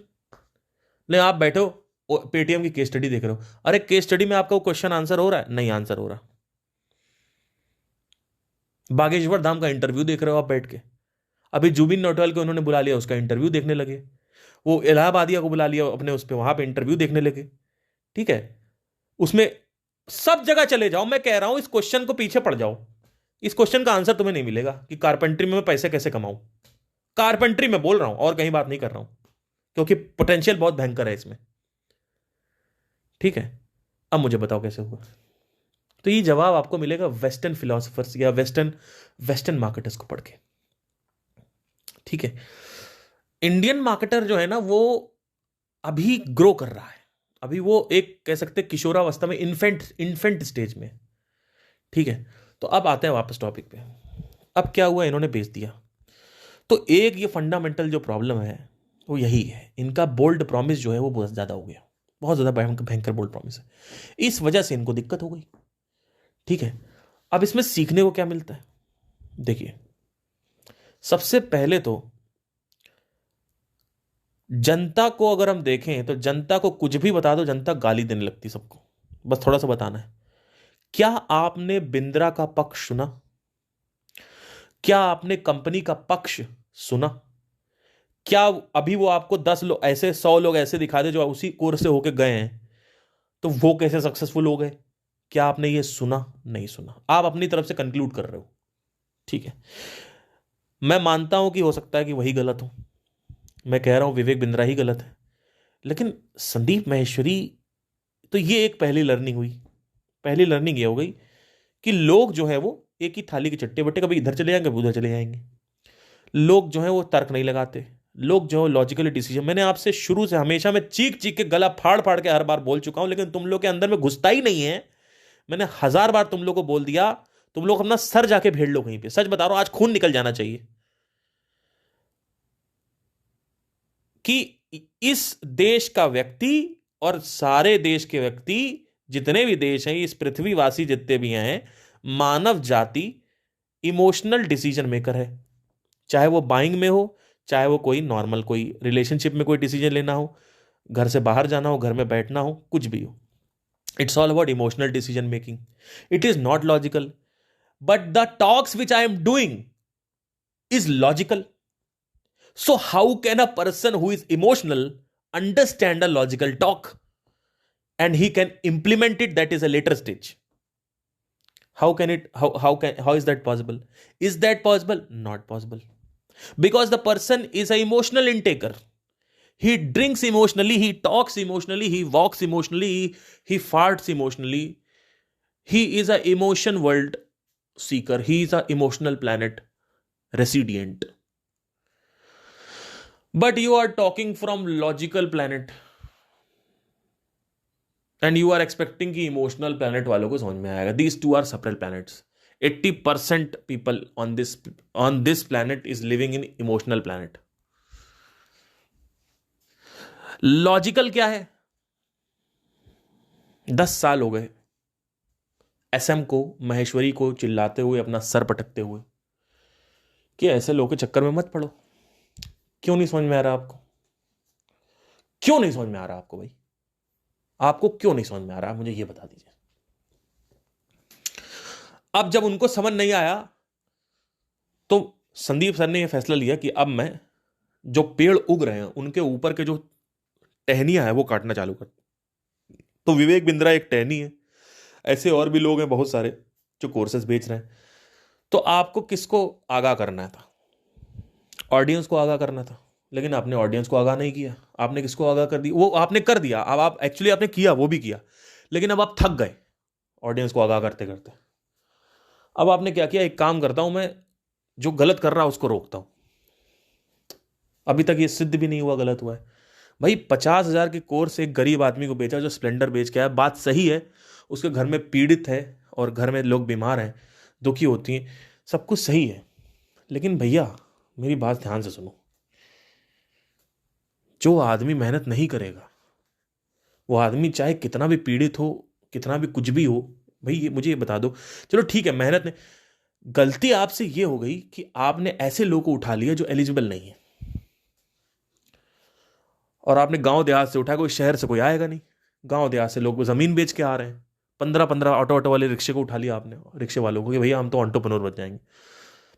ले आप बैठो पेटीएम की केस स्टडी देख रहे हो। अरे केस स्टडी में आपका क्वेश्चन आंसर हो रहा है? नहीं आंसर हो रहा। बागेश्वर धाम का इंटरव्यू देख रहे हो आप बैठ के। अभी जुबिन नौटियाल को उन्होंने बुला लिया, उसका इंटरव्यू देखने लगे। वो इलाहाबादिया को बुला लिया अपने, उस पर वहां पे इंटरव्यू देखने लगे। ठीक है, उसमें सब जगह चले जाओ, मैं कह रहा हूं इस क्वेश्चन को पीछे पड़ जाओ, इस क्वेश्चन का आंसर तुम्हें नहीं मिलेगा कि कारपेंट्री में मैं पैसे कैसे कमाऊं। कारपेंट्री में बोल रहा हूं और कहीं बात नहीं कर रहा हूं, क्योंकि पोटेंशियल बहुत भयंकर है इसमें। ठीक है, अब मुझे बताओ कैसे हुआ। तो ये जवाब आपको मिलेगा वेस्टर्न फिलोसफर्स या वेस्टर्न वेस्टर्न मार्केटर्स को पढ़ के। ठीक है, इंडियन मार्केटर जो है ना वो अभी ग्रो कर रहा है, अभी वो एक कह सकते हैं किशोरावस्था में, इन्फेंट इन्फेंट स्टेज में। ठीक है, तो अब आते हैं वापस टॉपिक पे। अब क्या हुआ, इन्होंने बेच दिया। तो एक ये फंडामेंटल जो प्रॉब्लम है वो यही है, इनका बोल्ड प्रॉमिस जो है वो बहुत ज्यादा हो गया, बहुत ज्यादा भयंकर बोल्ड प्रॉमिस है, इस वजह से इनको दिक्कत हो गई। ठीक है, अब इसमें सीखने को क्या मिलता है, देखिए सबसे पहले तो जनता को अगर हम देखें तो जनता को कुछ भी बता दो जनता गाली देने लगती सबको, बस थोड़ा सा बताना है। क्या आपने बिंद्रा का पक्ष सुना? क्या आपने कंपनी का पक्ष सुना? क्या अभी वो आपको 10 लोग ऐसे, 100 लोग ऐसे दिखा दे जो उसी कोर्स से होके गए हैं, तो वो कैसे सक्सेसफुल हो गए? क्या आपने ये सुना? नहीं सुना, आप अपनी तरफ से कंक्लूड कर रहे हो। ठीक है, मैं मानता हूं कि हो सकता है कि वही गलत हो, मैं कह रहा हूं विवेक बिंद्रा ही गलत है, लेकिन संदीप माहेश्वरी, तो ये एक पहली लर्निंग हुई। पहली लर्निंग ये हो गई कि लोग जो है वो एक ही थाली के चट्टे बट्टे, कभी इधर चले जाएंगे कभी उधर चले जाएंगे। लोग जो है वो तर्क नहीं लगाते, लोग जो है लॉजिकली डिसीजन, मैंने आपसे शुरू से हमेशा मैं चीख चीख के गला फाड़ फाड़ के हर बार बोल चुका हूं, लेकिन तुम लोग के अंदर में घुसता ही नहीं है। मैंने 1000 बार तुम लोग को बोल दिया, तुम लोग अपना सर जाके भेड़ लो कहीं पे, सच बता रहा हूं आज खून निकल जाना चाहिए कि इस देश का व्यक्ति और सारे देश के व्यक्ति, जितने भी देश हैं, इस पृथ्वीवासी जितने भी हैं, मानव जाति इमोशनल डिसीजन मेकर है। चाहे वो बाइंग में हो, चाहे वो कोई नॉर्मल कोई रिलेशनशिप में कोई डिसीजन लेना हो, घर से बाहर जाना हो, घर में बैठना हो, कुछ भी हो, it's all about emotional decision making. It is not logical, but the talks which I am doing is logical. So how can a person who is emotional understand a logical talk and he can implement it? That is a later stage. How is that possible? Is that possible? Not possible. Because the person is an emotional intaker. He drinks emotionally, he talks emotionally, he walks emotionally, he farts emotionally. He is an emotion world seeker. He is an emotional planet resident. But you are talking from logical planet and you are expecting कि इमोशनल प्लैनेट वालों को समझ में आएगा. These two are separate planets. 80% people on this planet is living in emotional planet. Logical क्या है? 10 साल हो गए एसएम को, महेश्वरी को चिल्लाते हुए, अपना सर पटकते हुए कि ऐसे लोगों के चक्कर में मत पड़ो. क्यों नहीं समझ में आ रहा आपको? क्यों नहीं समझ में आ रहा आपको भाई? आपको क्यों नहीं समझ में आ रहा, मुझे ये बता दीजिए. अब जब उनको समझ नहीं आया तो संदीप सर ने यह फैसला लिया कि अब मैं जो पेड़ उग रहे हैं उनके ऊपर के जो टहनियां हैं वो काटना चालू कर. तो विवेक बिंद्रा एक टहनी है, ऐसे और भी लोग हैं बहुत सारे जो कोर्सेज बेच रहे हैं. तो आपको किसको आगाह करना था? ऑडियंस को आगाह करना था, लेकिन आपने ऑडियंस को आगाह नहीं किया. आपने किसको आगाह कर दिया? वो आपने कर दिया. अब आप एक्चुअली आपने किया, वो भी किया, लेकिन अब आप थक गए ऑडियंस को आगाह करते करते. अब आपने क्या किया? एक काम करता हूं मैं, जो गलत कर रहा है उसको रोकता हूं. अभी तक ये सिद्ध भी नहीं हुआ गलत हुआ है भाई. 50,000 के कोर्स एक गरीब आदमी को बेचा जो स्प्लेंडर बेच के आया. बात सही है, उसके घर में पीड़ित है और घर में लोग बीमार हैं, दुखी होती हैं, सब कुछ सही है, लेकिन भैया मेरी बात ध्यान से सुनो. जो आदमी मेहनत नहीं करेगा, वो आदमी चाहे कितना भी पीड़ित हो, कितना भी कुछ भी हो, भाई मुझे ये बता दो. चलो ठीक है, मेहनत ने, गलती आपसे ये हो गई कि आपने ऐसे लोगों को उठा लिया जो एलिजिबल नहीं है, और आपने गांव देहात से उठाया. कोई शहर से कोई आएगा नहीं, गांव देहात से लोग जमीन बेच के आ रहे हैं. 15-15 ऑटो वाले रिक्शे को उठा लिया आपने, रिक्शे वालों को, कि भैया हम तो ऑन्टरप्रेन्योर बन जाएंगे.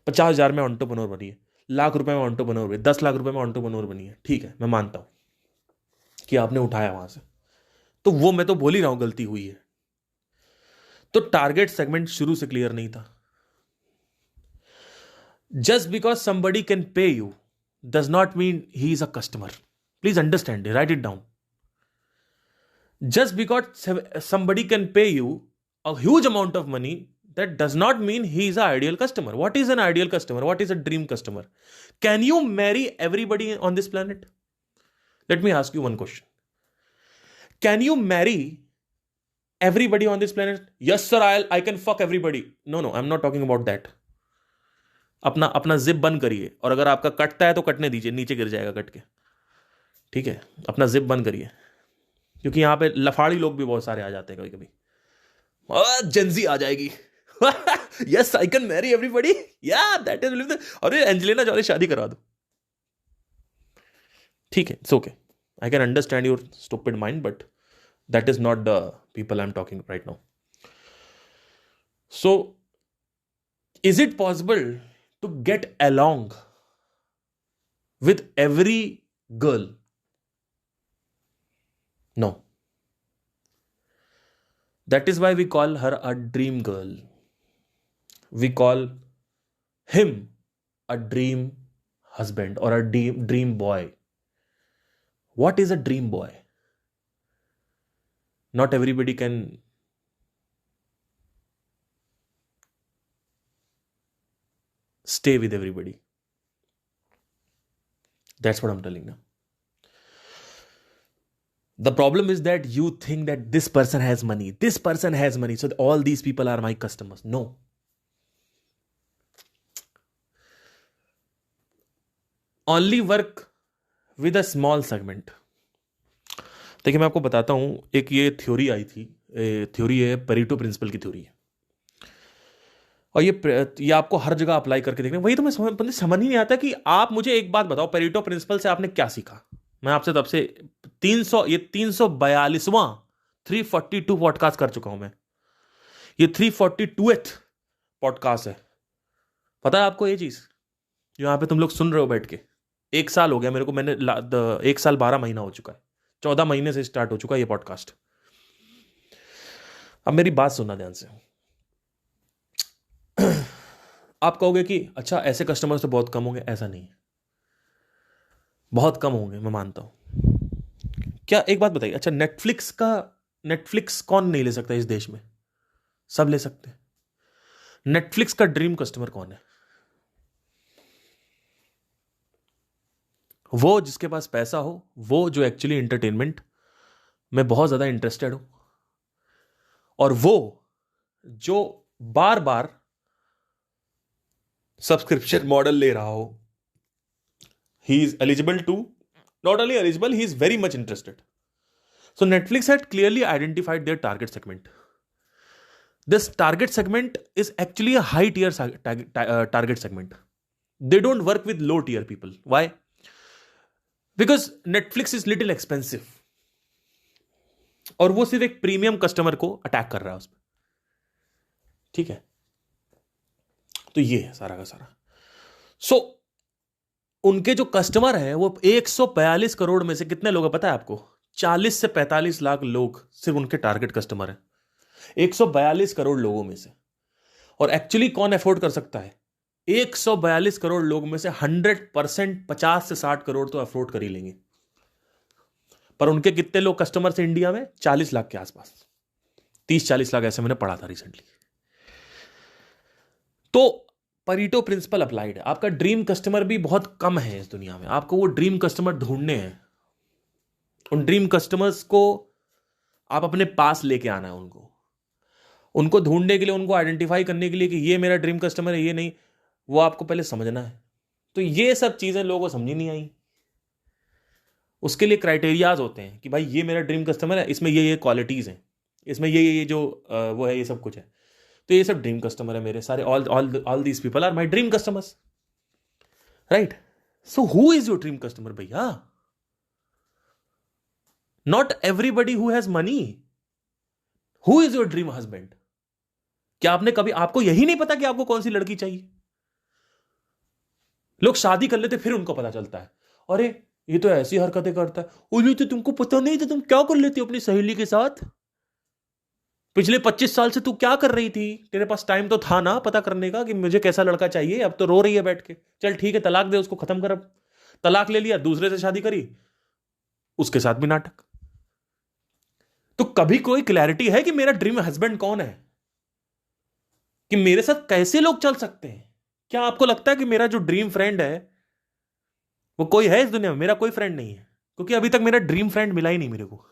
50,000 में ऑन्टरप्रेन्योर बनी है, ₹1,00,000 में ऑन्टरप्रेन्योर बनी, ₹10 लाख में ऑन्टरप्रेन्योर बनी है. ठीक है, मैं मानता हूं कि आपने उठाया वहां से, तो वो मैं तो बोल ही रहा हूं गलती हुई है। तो टारगेट सेगमेंट शुरू से क्लियर नहीं था। Just because somebody can pay you does not mean he is a customer. Please understand, write it down. Just because somebody can pay you a huge amount of money, that does not mean he is an ideal customer. What is an ideal customer? What is a dream customer? Can you marry everybody on this planet? Let me ask you one question. Can you marry everybody on this planet? Yes, sir, I can fuck everybody. No, I'm not talking about that. अपना अपना जिप बंद करिए, और अगर आपका कटता है तो कटने दीजिए, नीचे गिर जाएगा कट के, ठीक है? अपना जिप बंद करिए, क्योंकि यहां पे लफाड़ी लोग भी बहुत सारे आ जाते हैं कभी कभी। जेंजी आ जाएगी। Yes, I can marry everybody, या दैट इज, अरे एंजेलिना जॉली शादी करा दो, ठीक है, it's okay, I can understand your stupid mind, but that is not the people I am talking right now. So is it possible to get along with every girl? No. That is why we call her a dream girl. We call him a dream husband or a dream boy. What is a dream boy? Not everybody can stay with everybody. That's what I'm telling now. The problem is that you think that this person has money, so all these people are my customers. No. Only work with a small segment. देखिए, मैं आपको बताता हूं, एक ये थ्योरी आई थी, थ्योरी है, पेरेटो प्रिंसिपल की थ्योरी है, और ये आपको हर जगह अप्लाई करके देखना। वही तो मैं समझ ही नहीं आता कि आप मुझे एक बात बताओ, पेरेटो प्रिंसिपल से आपने क्या सीखा? मैं आपसे तब से 342वां 342 पॉडकास्ट कर चुका हूं मैं, ये 342th पॉडकास्ट है। पता है आपको ये चीज, जो यहां पे तुम लोग सुन रहे हो बैठ के? 1 साल हो गया मेरे को, मैंने 1 साल 12 महीना हो चुका है, 14 महीने से स्टार्ट हो चुका है ये पॉडकास्ट। अब मेरी बात सुनना ध्यान से। आप कहोगे कि अच्छा, ऐसे कस्टमर्स तो बहुत कम होंगे। ऐसा नहीं है, बहुत कम होंगे, मैं मानता हूं। क्या, एक बात बताइए, अच्छा नेटफ्लिक्स कौन नहीं ले सकता इस देश में? सब ले सकते हैं। नेटफ्लिक्स का ड्रीम कस्टमर कौन है? वो जिसके पास पैसा हो, वो जो एक्चुअली एंटरटेनमेंट में बहुत ज्यादा इंटरेस्टेड हो, और वो जो बार बार सब्सक्रिप्शन मॉडल ले रहा हो। He is eligible to, not only eligible, he is very much interested. So Netflix had clearly identified their target segment. This target segment is actually a high tier target segment. They don't work with low tier people. Why? Because Netflix is little expensive. और वो सिर्फ एक प्रीमियम कस्टमर को अटैक कर रहा है उसमें, ठीक है? तो ये है सारा का सारा। सो उनके जो कस्टमर हैं वो 142 करोड़ में से कितने लोग हैं पता है आपको? 40 से 45 लाख लोग सिर्फ उनके टारगेट कस्टमर हैं, 142 करोड़ लोगों में से। और एक्चुअली कौन अफोर्ड कर सकता है? 142 करोड़ लोग में से 100% 50 से 60 करोड़ तो अफोर्ड कर ही लेंगे। पर उनके कितने लोग कस्टमर हैं इंडिया में? 40 लाख के आसपास, 30-40 लाख, ऐसे मैंने पढ़ा था रिसेंटली। तो परेटो प्रिंसिपल अप्लाइड है। आपका ड्रीम कस्टमर भी बहुत कम है इस दुनिया में, आपको वो ड्रीम कस्टमर ढूंढने हैं। उन ड्रीम कस्टमर्स को आप अपने पास लेके आना है, उनको ढूंढने के लिए, उनको आइडेंटिफाई करने के लिए कि ये मेरा ड्रीम कस्टमर है, ये नहीं, वो आपको पहले समझना है। तो ये सब चीजें लोगों को समझ नहीं आई। उसके लिए क्राइटेरियाज होते हैं कि भाई ये मेरा ड्रीम कस्टमर है, इसमें ये क्वालिटीज हैं, इसमें ये जो वो है, ये सब कुछ है। तो ये सब ड्रीम कस्टमर है मेरे सारे, all these people are my dream customers, right? So who is your dream customer भैया? Not everybody who has money. Who is your dream husband? क्या आपने कभी, आपको यही नहीं पता कि आपको कौन सी लड़की चाहिए? लोग शादी कर लेते फिर उनको पता चलता है, अरे ये तो ऐसी हरकतें करता है। बोली तो तुमको पता नहीं तो तुम क्या कर लेती हो अपनी सहेली के साथ? पिछले 25 साल से तू क्या कर रही थी? तेरे पास टाइम तो था ना पता करने का कि मुझे कैसा लड़का चाहिए। अब तो रो रही है बैठ के। चल ठीक है, तलाक दे उसको, खत्म कर। अब तलाक ले लिया, दूसरे से शादी करी, उसके साथ भी नाटक। तो कभी कोई क्लैरिटी है कि मेरा ड्रीम हस्बैंड कौन है, कि मेरे साथ कैसे लोग चल सकते हैं? क्या आपको लगता है कि मेरा जो ड्रीम फ्रेंड है वो कोई है इस दुनिया में? मेरा कोई फ्रेंड नहीं है, क्योंकि अभी तक मेरा ड्रीम फ्रेंड मिला ही नहीं मेरे को।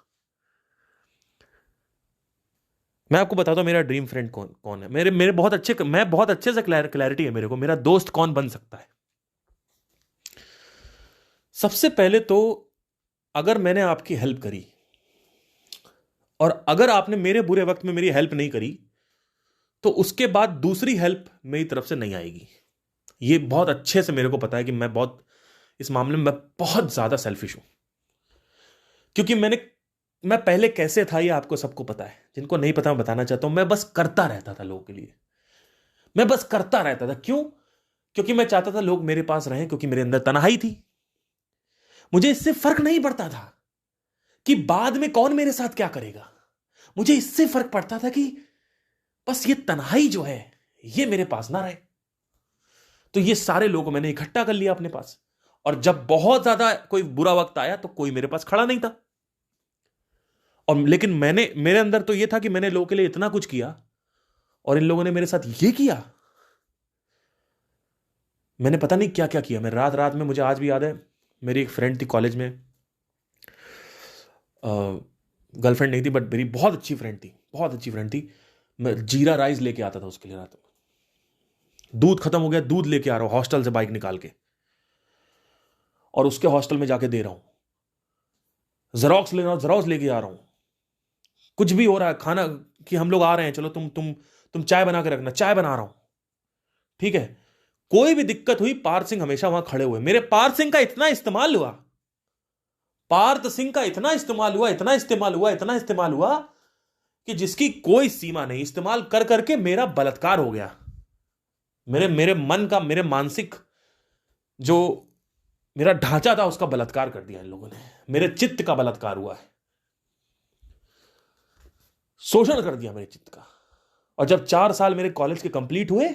मैं आपको बताता हूं मेरा ड्रीम फ्रेंड कौन कौन है। मेरे मेरे बहुत अच्छे से क्लैरिटी है मेरे को, मेरा दोस्त कौन बन सकता है। सबसे पहले तो, अगर मैंने आपकी हेल्प करी और अगर आपने मेरे बुरे वक्त में मेरी हेल्प नहीं करी, तो उसके बाद दूसरी हेल्प मेरी तरफ से नहीं आएगी। ये बहुत अच्छे से मेरे को पता है कि मैं बहुत, इस मामले में मैं बहुत ज्यादा सेल्फिश हूं। क्योंकि मैं पहले कैसे था ये आपको सबको पता है। जिनको नहीं पता मैं बताना चाहता हूं। मैं बस करता रहता था लोगों के लिए। मैं बस करता रहता था। क्यों? क्योंकि मैं चाहता था लोग मेरे पास रहें, क्योंकि मेरे अंदर तन्हाई थी। मुझे इससे फर्क नहीं पड़ता था कि बाद में कौन मेरे साथ क्या करेगा। मुझे इससे फर्क पड़ता था कि बस ये तन्हाई जो है ये मेरे पास ना रहे। तो ये सारे लोगों मैंने इकट्ठा कर लिया अपने पास। और जब बहुत ज्यादा कोई बुरा वक्त आया तो कोई मेरे पास खड़ा नहीं था। और लेकिन मेरे अंदर तो ये था कि मैंने लोगों के लिए इतना कुछ किया और इन लोगों ने मेरे साथ ये किया। मैंने पता नहीं क्या क्या किया। मैं रात रात में, मुझे आज भी याद है, मेरी एक फ्रेंड थी कॉलेज में। गर्लफ्रेंड नहीं थी बट मेरी बहुत अच्छी फ्रेंड थी, बहुत अच्छी फ्रेंड थी। मैं जीरा राइस लेके आता था उसके लिए रात में। दूध खत्म हो गया, दूध लेके आ रहा हूं हॉस्टल से बाइक निकाल के, और उसके हॉस्टल में जाके दे रहा हूं। जेरोक्स ले रहा हूं, जेरोक्स लेके आ रहा हूं। कुछ भी हो रहा है, खाना कि हम लोग आ रहे हैं, चलो तुम चाय बना के रखना, चाय बना रहा हूं। ठीक है। कोई भी दिक्कत हुई, पार्थ सिंह हमेशा वहां खड़े हुए। मेरे पार्थ सिंह का इतना इस्तेमाल हुआ, पार्थ सिंह का इतना इस्तेमाल हुआ, इतना इस्तेमाल हुआ, इतना इस्तेमाल हुआ कि जिसकी कोई सीमा नहीं। इस्तेमाल कर करके मेरा बलात्कार हो गया। मेरे मेरे मन का, मेरे मानसिक जो मेरा ढांचा था उसका बलात्कार कर दिया इन लोगों ने। मेरे चित्त का बलात्कार हुआ है, शोषण कर दिया मेरे चित्त का। और जब 4 साल मेरे कॉलेज के कंप्लीट हुए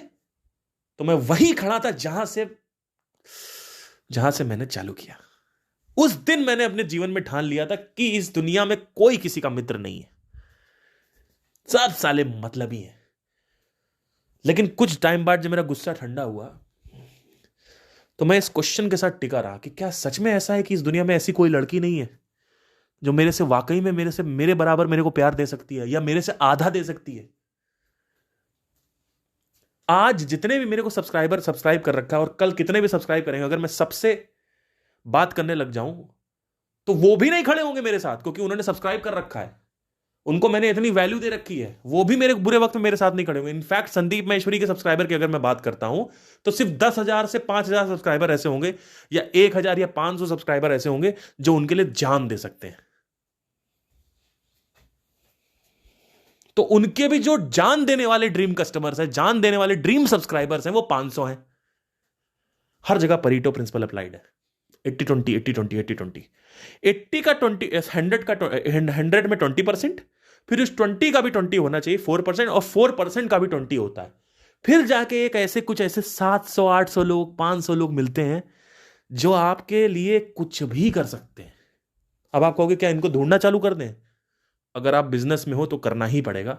तो मैं वही खड़ा था जहां से मैंने चालू किया। उस दिन मैंने अपने जीवन में ठान लिया था कि इस दुनिया में कोई किसी का मित्र नहीं है, सब साले मतलबी हैं। लेकिन कुछ टाइम बाद जब मेरा गुस्सा ठंडा हुआ तो मैं इस क्वेश्चन के साथ टिका रहा कि क्या सच में ऐसा है कि इस दुनिया में ऐसी कोई लड़की नहीं है जो मेरे से वाकई में, मेरे बराबर मेरे को प्यार दे सकती है, या मेरे से आधा दे सकती है। आज जितने भी मेरे को सब्सक्राइब कर रखा है और कल कितने भी सब्सक्राइब करेंगे, अगर मैं सबसे बात करने लग जाऊं तो वो भी नहीं खड़े होंगे मेरे साथ, क्योंकि उन्होंने सब्सक्राइब कर रखा है। उनको मैंने इतनी वैल्यू दे रखी है, वो भी मेरे बुरे वक्त में मेरे साथ नहीं खड़े होंगे। इनफैक्ट संदीप महेश्वरी के सब्सक्राइबर की अगर मैं बात करता हूं तो सिर्फ 10,000 से 5,000 सब्सक्राइबर ऐसे होंगे, या 1,000 या 500 सब्सक्राइबर ऐसे होंगे जो उनके लिए जान दे सकते हैं। तो उनके भी जो जान देने वाले ड्रीम कस्टमर्स हैं, जान देने वाले ड्रीम सब्सक्राइबर्स हैं, वो 500 हैं। हर जगह परीटो प्रिंसिपल अप्लाइड है। 80-20, 80-20, 80-20। 80 का 20, 100 का 100 में 20%, फिर उस 20 का भी 20 होना चाहिए, 4%, और 4% का भी 20 होता है। फिर जाके एक ऐसे कुछ ऐसे 700, 800 लोग, 500 लोग मिलते हैं जो आपके लिए कुछ भी कर सकते हैं। अब आप कहोगे क्या इनको ढूंढना चालू कर दें? अगर आप बिजनेस में हो तो करना ही पड़ेगा।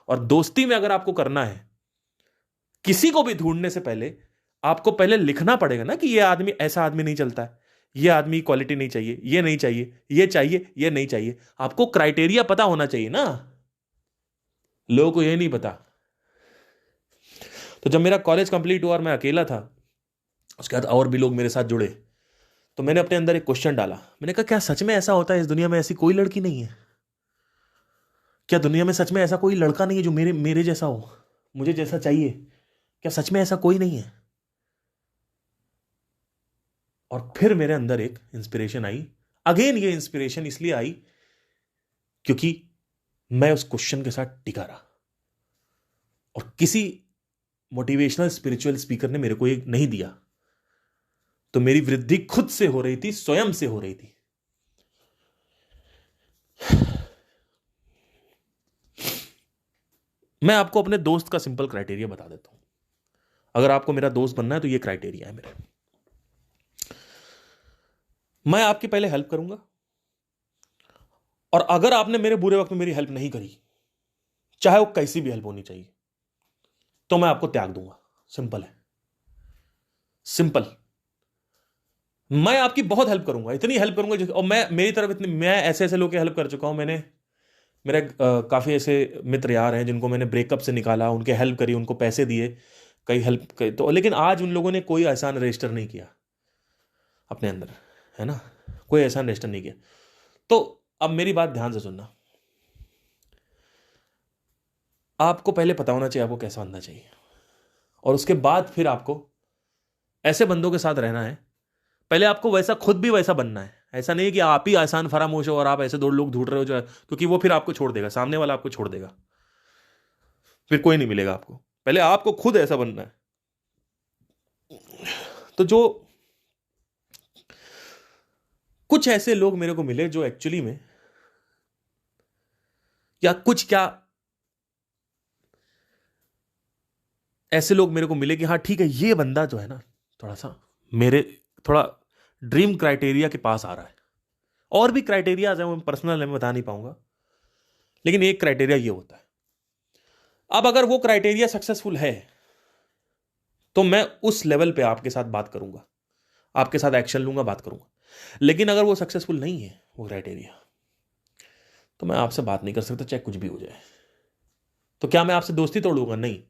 और दोस्ती में अगर आपको करना है, किसी को भी ढूंढने से पहले आपको पहले लिखना पड़ेगा ना कि ये आदमी, ऐसा आदमी नहीं चलता है, ये आदमी क्वालिटी नहीं चाहिए, ये नहीं चाहिए, ये चाहिए, ये नहीं चाहिए। आपको क्राइटेरिया पता होना चाहिए ना। लोगों को ये नहीं पता। तो जब मेरा कॉलेज कंप्लीट हुआ और मैं अकेला था, उसके बाद और भी लोग मेरे साथ जुड़े, तो मैंने अपने अंदर एक क्वेश्चन डाला। मैंने कहा क्या सच में ऐसा होता है, इस दुनिया में ऐसी कोई लड़की नहीं है? क्या दुनिया में सच में ऐसा कोई लड़का नहीं है जो मेरे मेरे जैसा हो, मुझे जैसा चाहिए? क्या सच में ऐसा कोई नहीं है? और फिर मेरे अंदर एक इंस्पिरेशन आई। अगेन ये इंस्पिरेशन इसलिए आई क्योंकि मैं उस क्वेश्चन के साथ टिका रहा, और किसी मोटिवेशनल स्पिरिचुअल स्पीकर ने मेरे को ये नहीं दिया तो मेरी वृद्धि खुद से हो रही थी, स्वयं से हो रही थी। मैं आपको अपने दोस्त का सिंपल क्राइटेरिया बता देता हूं। अगर आपको मेरा दोस्त बनना है तो ये क्राइटेरिया है मेरे। मैं आपकी पहले हेल्प करूंगा, और अगर आपने मेरे बुरे वक्त में मेरी हेल्प नहीं करी, चाहे वो कैसी भी हेल्प होनी चाहिए, तो मैं आपको त्याग दूंगा। सिंपल है, सिंपल। मैं आपकी बहुत हेल्प करूंगा, इतनी हेल्प करूंगा, और मैं मेरी तरफ इतनी, मैं ऐसे ऐसे लोगों की हेल्प कर चुका हूं। मैंने मेरे काफी ऐसे मित्र यार हैं जिनको मैंने ब्रेकअप से निकाला, उनके हेल्प करी, उनको पैसे दिए, कई हेल्प करी, तो लेकिन आज उन लोगों ने कोई एहसान रजिस्टर नहीं किया अपने अंदर, है ना, कोई एहसान रजिस्टर नहीं किया। तो अब मेरी बात ध्यान से सुनना। आपको पहले पता होना चाहिए आपको कैसा बनना चाहिए, और उसके बाद फिर आपको ऐसे बंदों के साथ रहना है। पहले आपको वैसा, खुद भी वैसा बनना है। ऐसा नहीं है कि आप ही आसान फरामोश हो और आप ऐसे दो लोग ढूंढ रहे हो जो, क्योंकि वो फिर आपको छोड़ देगा, सामने वाला आपको छोड़ देगा, फिर कोई नहीं मिलेगा आपको। पहले आपको खुद ऐसा बनना है। तो जो कुछ ऐसे लोग मेरे को मिले जो एक्चुअली में, या कुछ क्या ऐसे लोग मेरे को मिले कि हाँ ठीक है, ये बंदा जो है ना, थोड़ा सा मेरे, थोड़ा ड्रीम क्राइटेरिया के पास आ रहा है। और भी क्राइटेरिया है, वो पर्सनल है, मैं बता नहीं पाऊंगा, लेकिन एक क्राइटेरिया ये होता है। अब अगर वो क्राइटेरिया सक्सेसफुल है, तो मैं उस लेवल पे आपके साथ बात करूंगा, आपके साथ एक्शन लूंगा, बात करूंगा। लेकिन अगर वो सक्सेसफुल नहीं है वो क्राइटेरिया, तो मैं आपसे बात नहीं कर सकता, चाहे कुछ भी हो जाए। तो क्या मैं आपसे दोस्ती तोड़ूंगा? नहीं।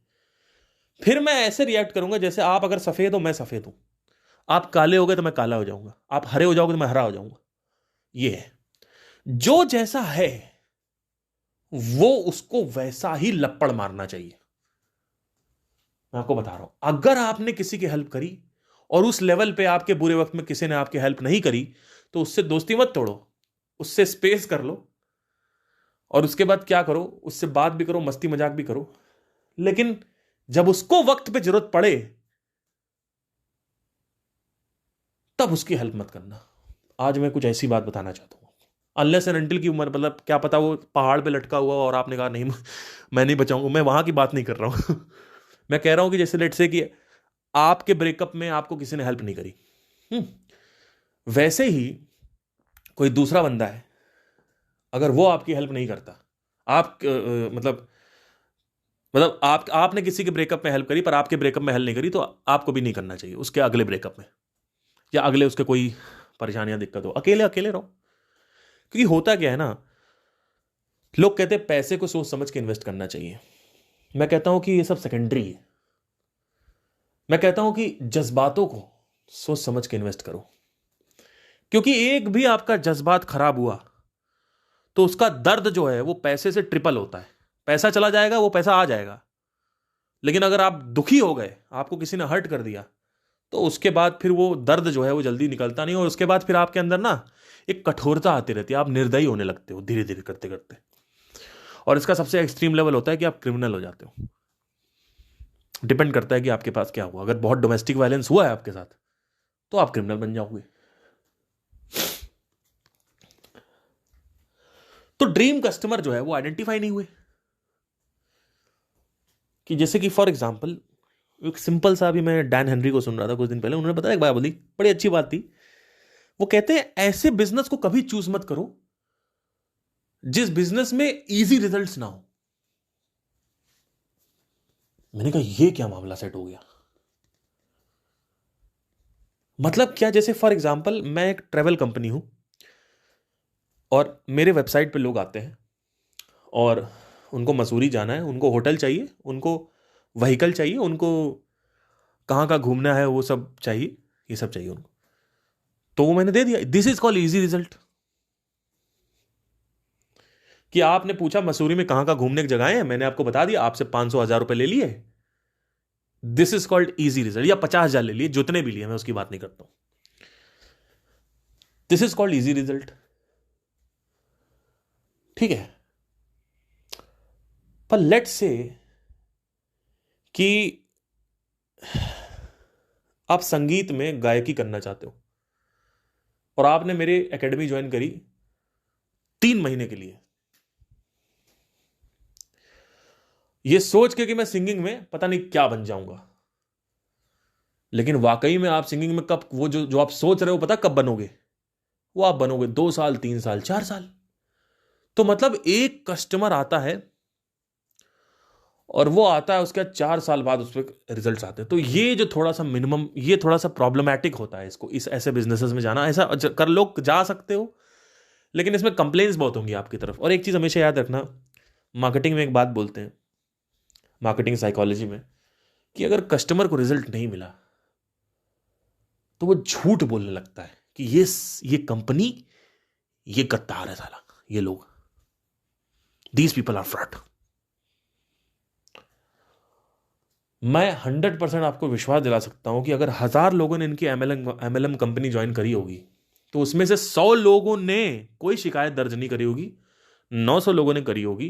फिर मैं ऐसे रिएक्ट करूंगा जैसे आप अगर सफेद हो, मैं सफेद हूं, आप काले हो गए तो मैं काला हो जाऊंगा, आप हरे हो जाओगे तो मैं हरा हो जाऊंगा। ये है, जो जैसा है वो उसको वैसा ही लपड़ मारना चाहिए। मैं आपको बता रहा हूं, अगर आपने किसी की हेल्प करी और उस लेवल पे आपके बुरे वक्त में किसी ने आपकी हेल्प नहीं करी, तो उससे दोस्ती मत तोड़ो, उससे स्पेस कर लो, और उसके बाद क्या करो, उससे बात भी करो, मस्ती मजाक भी करो, लेकिन जब उसको वक्त पे जरूरत पड़े तब उसकी हेल्प मत करना। आज मैं कुछ ऐसी बात बताना चाहता हूं, अनलेस एंड अनटिल की उम्र, मतलब क्या पता वो पहाड़ पे लटका हुआ और आपने कहा नहीं मैं नहीं बचाऊंगा, मैं वहां की बात नहीं कर रहा हूं। मैं कह रहा हूं कि जैसे लेट से कि आपके ब्रेकअप में आपको किसी ने हेल्प नहीं करी, वैसे ही कोई दूसरा बंदा है, अगर वो आपकी हेल्प नहीं करता, आप मतलब आपने किसी के ब्रेकअप में हेल्प करी पर आपके ब्रेकअप में हेल्प नहीं करी, तो आपको भी नहीं करना चाहिए उसके अगले ब्रेकअप में, या अगले उसके कोई परेशानियां दिक्कत हो। अकेले अकेले रहो। क्योंकि होता क्या है ना, लोग कहते हैं पैसे को सोच समझ के इन्वेस्ट करना चाहिए, मैं कहता हूं कि ये सब सेकेंडरी है। मैं कहता हूं कि जज्बातों को सोच समझ के इन्वेस्ट करो, क्योंकि एक भी आपका जज्बात खराब हुआ तो उसका दर्द जो है वो पैसे से ट्रिपल होता है। पैसा चला जाएगा, वो पैसा आ जाएगा, लेकिन अगर आप दुखी हो गए, आपको किसी ने हर्ट कर दिया, तो उसके बाद फिर वो दर्द जो है वो जल्दी निकलता नहीं, और उसके बाद फिर आपके अंदर ना एक कठोरता आती रहती है, आप निर्दयी होने लगते हो धीरे धीरे करते करते, और इसका सबसे एक्सट्रीम लेवल होता है कि आप क्रिमिनल हो जाते हो। डिपेंड करता है कि आपके पास क्या हुआ। अगर बहुत डोमेस्टिक वायलेंस हुआ है आपके साथ, तो आप क्रिमिनल बन जाओगे। तो ड्रीम कस्टमर जो है वो आइडेंटिफाई नहीं हुए। कि जैसे कि फॉर एग्जांपल, एक सिंपल सा, अभी मैं डैन हेनरी को सुन रहा था कुछ दिन पहले, उन्होंने बताया एक बात बोली, बड़ी अच्छी बात थी। वो कहते हैं ऐसे बिजनेस को कभी चूज मत करो जिस बिजनेस में इजी रिजल्ट्स ना हो। मैंने कहा ये क्या मामला सेट हो गया? मतलब क्या? जैसे फॉर एग्जांपल मैं एक ट्रेवल कंपनी हूं, और मेरे वेबसाइट पे लोग आते हैं और उनको मसूरी जाना है, उनको होटल चाहिए, उनको व्हीकल चाहिए, उनको कहाँ कहाँ घूमना है वो सब चाहिए, ये सब चाहिए उनको, तो वो मैंने दे दिया। This is called easy result. कि आपने पूछा मसूरी में कहाँ कहाँ घूमने की जगह है, मैंने आपको बता दिया, आपसे 500-1000 रुपए ले लिए, this is called easy result. या 50,000 ले लिए, जितने भी लिए, मैं उसकी बात नहीं करता हूं, this is called easy result. ठीक है। पर लेट्स से कि आप संगीत में गायकी करना चाहते हो और आपने मेरे एकेडमी ज्वाइन करी 3 महीने के लिए, ये सोच के कि मैं सिंगिंग में पता नहीं क्या बन जाऊंगा, लेकिन वाकई में आप सिंगिंग में कब वो जो जो आप सोच रहे हो पता कब बनोगे, वो आप बनोगे 2 साल 3 साल 4 साल। तो मतलब एक कस्टमर आता है और वो आता है उसके 4 साल बाद उस पर रिजल्ट आते हैं। तो ये जो थोड़ा सा मिनिमम, ये थोड़ा सा प्रॉब्लमैटिक होता है इसको, इस ऐसे बिजनेसेस में जाना। ऐसा कर लो, जा सकते हो, लेकिन इसमें कंप्लेंट्स बहुत होंगी आपकी तरफ। और एक चीज़ हमेशा याद रखना, मार्केटिंग में एक बात बोलते हैं, मार्केटिंग साइकोलॉजी में, कि अगर कस्टमर को रिजल्ट नहीं मिला तो वो झूठ बोलने लगता है कि ये कंपनी, ये गद्दार है साला, ये लोग, दीज पीपल आर फ्रॉड। मैं 100% आपको विश्वास दिला सकता हूं कि अगर 1000 लोगों ने इनकी एमएलएम कंपनी ज्वाइन करी होगी तो उसमें से 100 लोगों ने कोई शिकायत दर्ज नहीं करी होगी, 900 लोगों ने करी होगी।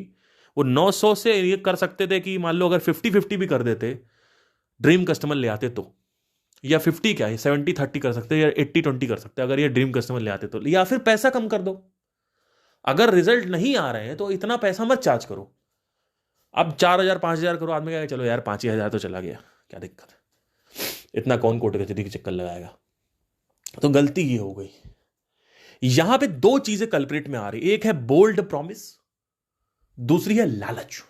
वो 900 से ये कर सकते थे कि मान लो अगर 50-50 भी कर देते, ड्रीम कस्टमर ले आते तो, या 50 क्या है 70-30 कर सकते, या 80-20 कर सकते अगर ये ड्रीम कस्टमर ले आते तो। या फिर पैसा कम कर दो, अगर रिजल्ट नहीं आ रहे हैं तो इतना पैसा मत चार्ज करो। अब 4000 5000 करो, आदमी कहेगा चलो यार 5 ही हजार तो चला गया, क्या दिक्कत है, इतना कौन कोर्ट कचहरी के चक्कर लगाएगा। तो गलती ये हो गई। यहां पे 2 चीजें कल्प्रिट में आ रही, एक है बोल्ड प्रॉमिस, दूसरी है लालच।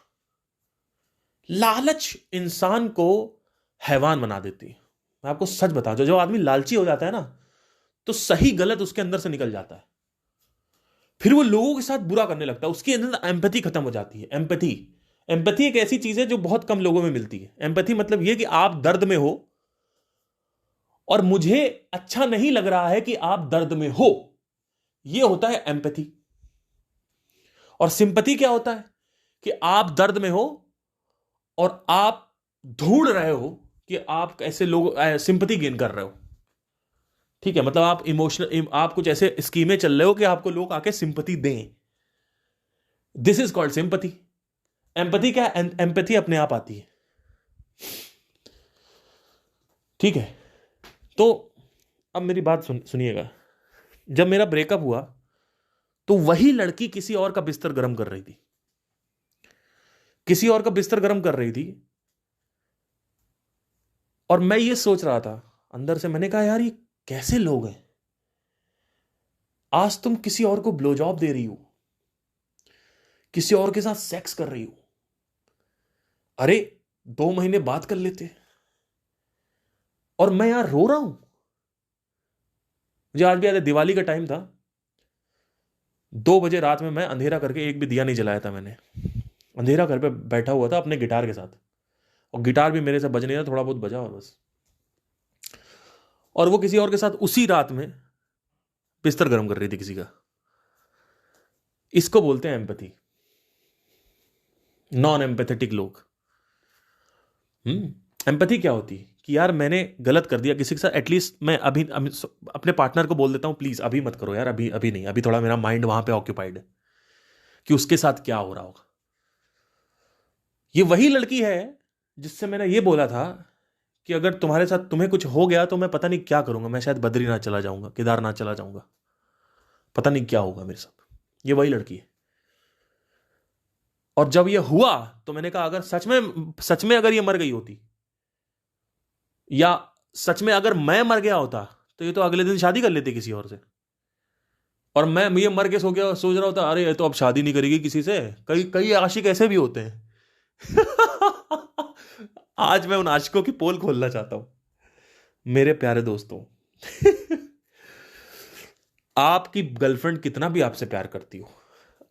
लालच इंसान को हैवान बना देती है। मैं आपको सच बता दूं, जब आदमी लालची हो जाता है ना तो सही गलत उसके अंदर से निकल जाता है, फिर वो लोगों के साथ बुरा करने लगता है, उसके अंदर एम्पैथी खत्म हो जाती है। एम्पैथी, एम्पैथी एक ऐसी चीज है जो बहुत कम लोगों में मिलती है। एम्पैथी मतलब यह कि आप दर्द में हो और मुझे अच्छा नहीं लग रहा है कि आप दर्द में हो, यह होता है एम्पैथी। और सिंपैथी क्या होता है कि आप दर्द में हो और आप ढूंढ रहे हो कि आप कैसे लोग सिंपैथी गेन कर रहे हो। ठीक है, मतलब आप इमोशनल, आप कुछ ऐसे स्कीमें चल रहे हो कि आपको लोग आके सिंपैथी दें। This is called sympathy. Empathy क्या है? एम्पैथी अपने आप आती है। ठीक है, तो अब मेरी बात सुनिएगा। जब मेरा ब्रेकअप हुआ तो वही लड़की किसी और का बिस्तर गर्म कर रही थी, किसी और का बिस्तर गर्म कर रही थी, और मैं ये सोच रहा था अंदर से, मैंने कहा यार ये कैसे लोग हैं, आज तुम किसी और को ब्लो जॉब दे रही हो, किसी और के साथ सेक्स कर रही हो, अरे 2 महीने बात कर लेते। और मैं यहां रो रहा हूं। मुझे आज भी याद है, दिवाली का टाइम था, 2 बजे रात में मैं अंधेरा करके, एक भी दिया नहीं जलाया था मैंने, अंधेरा घर पे बैठा हुआ था अपने गिटार के साथ, और गिटार भी मेरे से बज नहीं रहा, थोड़ा बहुत बजा और बस। और वो किसी और के साथ उसी रात में बिस्तर गर्म कर रही थी किसी का। इसको बोलते हैं एम्पैथी। नॉन एम्पैथेटिक लोग। एम्पैथी क्या होती है कि यार मैंने गलत कर दिया किसी के साथ, एटलीस्ट मैं अभी अपने पार्टनर को बोल देता हूं प्लीज अभी मत करो यार, अभी अभी नहीं, अभी थोड़ा मेरा माइंड वहां पे ऑक्यूपाइड है कि उसके साथ क्या हो रहा होगा। ये वही लड़की है जिससे मैंने ये बोला था कि अगर तुम्हारे साथ तुम्हें कुछ हो गया तो मैं पता नहीं क्या करूंगा, मैं शायद बद्रीनाथ चला जाऊंगा, केदारनाथ चला जाऊंगा, पता नहीं क्या होगा मेरे साथ। ये वही लड़की है। और जब ये हुआ तो मैंने कहा अगर सच में अगर ये मर गई होती, या सच में अगर मैं मर गया होता, तो ये तो अगले दिन शादी कर लेती किसी और से। और मैं ये मर के सोच रहा होता अरे ये तो अब शादी नहीं करेगी किसी से। कई कई आशिक ऐसे भी होते हैं। आज मैं उन आशिकों की पोल खोलना चाहता हूं। मेरे प्यारे दोस्तों, आपकी गर्लफ्रेंड कितना भी आपसे प्यार करती हो,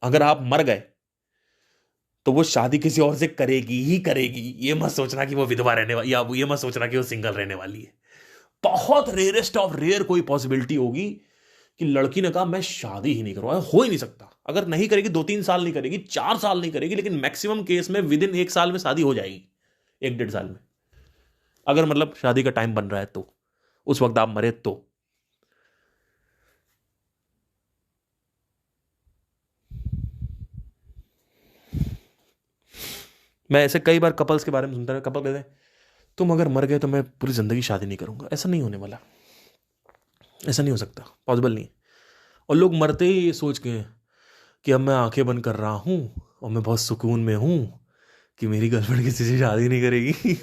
अगर आप मर गए तो वो शादी किसी और से करेगी ही करेगी। ये मत सोचना कि वो विधवा रहने वाली, या ये मत सोचना कि वो सिंगल रहने वाली है। बहुत रेयरेस्ट ऑफ रेयर कोई पॉसिबिलिटी होगी कि लड़की ने कहा मैं शादी ही नहीं करूंगा, हो ही नहीं सकता। अगर नहीं करेगी 2-3 साल नहीं करेगी, 4 साल नहीं करेगी, लेकिन मैक्सिमम केस में विद इन 1 साल में शादी हो जाएगी, 1-1.5 साल में। अगर मतलब शादी का टाइम बन रहा है तो, उस वक्त आप मरे तो। मैं ऐसे कई बार कपल्स के बारे में सुनता रहा, कपल कहते हैं तुम अगर मर गए तो मैं पूरी जिंदगी शादी नहीं करूंगा, ऐसा नहीं होने वाला, ऐसा नहीं हो सकता, पॉसिबल नहीं। और लोग मरते ही ये सोच के कि अब मैं आंखें बंद कर रहा हूं और मैं बहुत सुकून में हूं कि मेरी गर्लफ्रेंड किसी से शादी नहीं करेगी।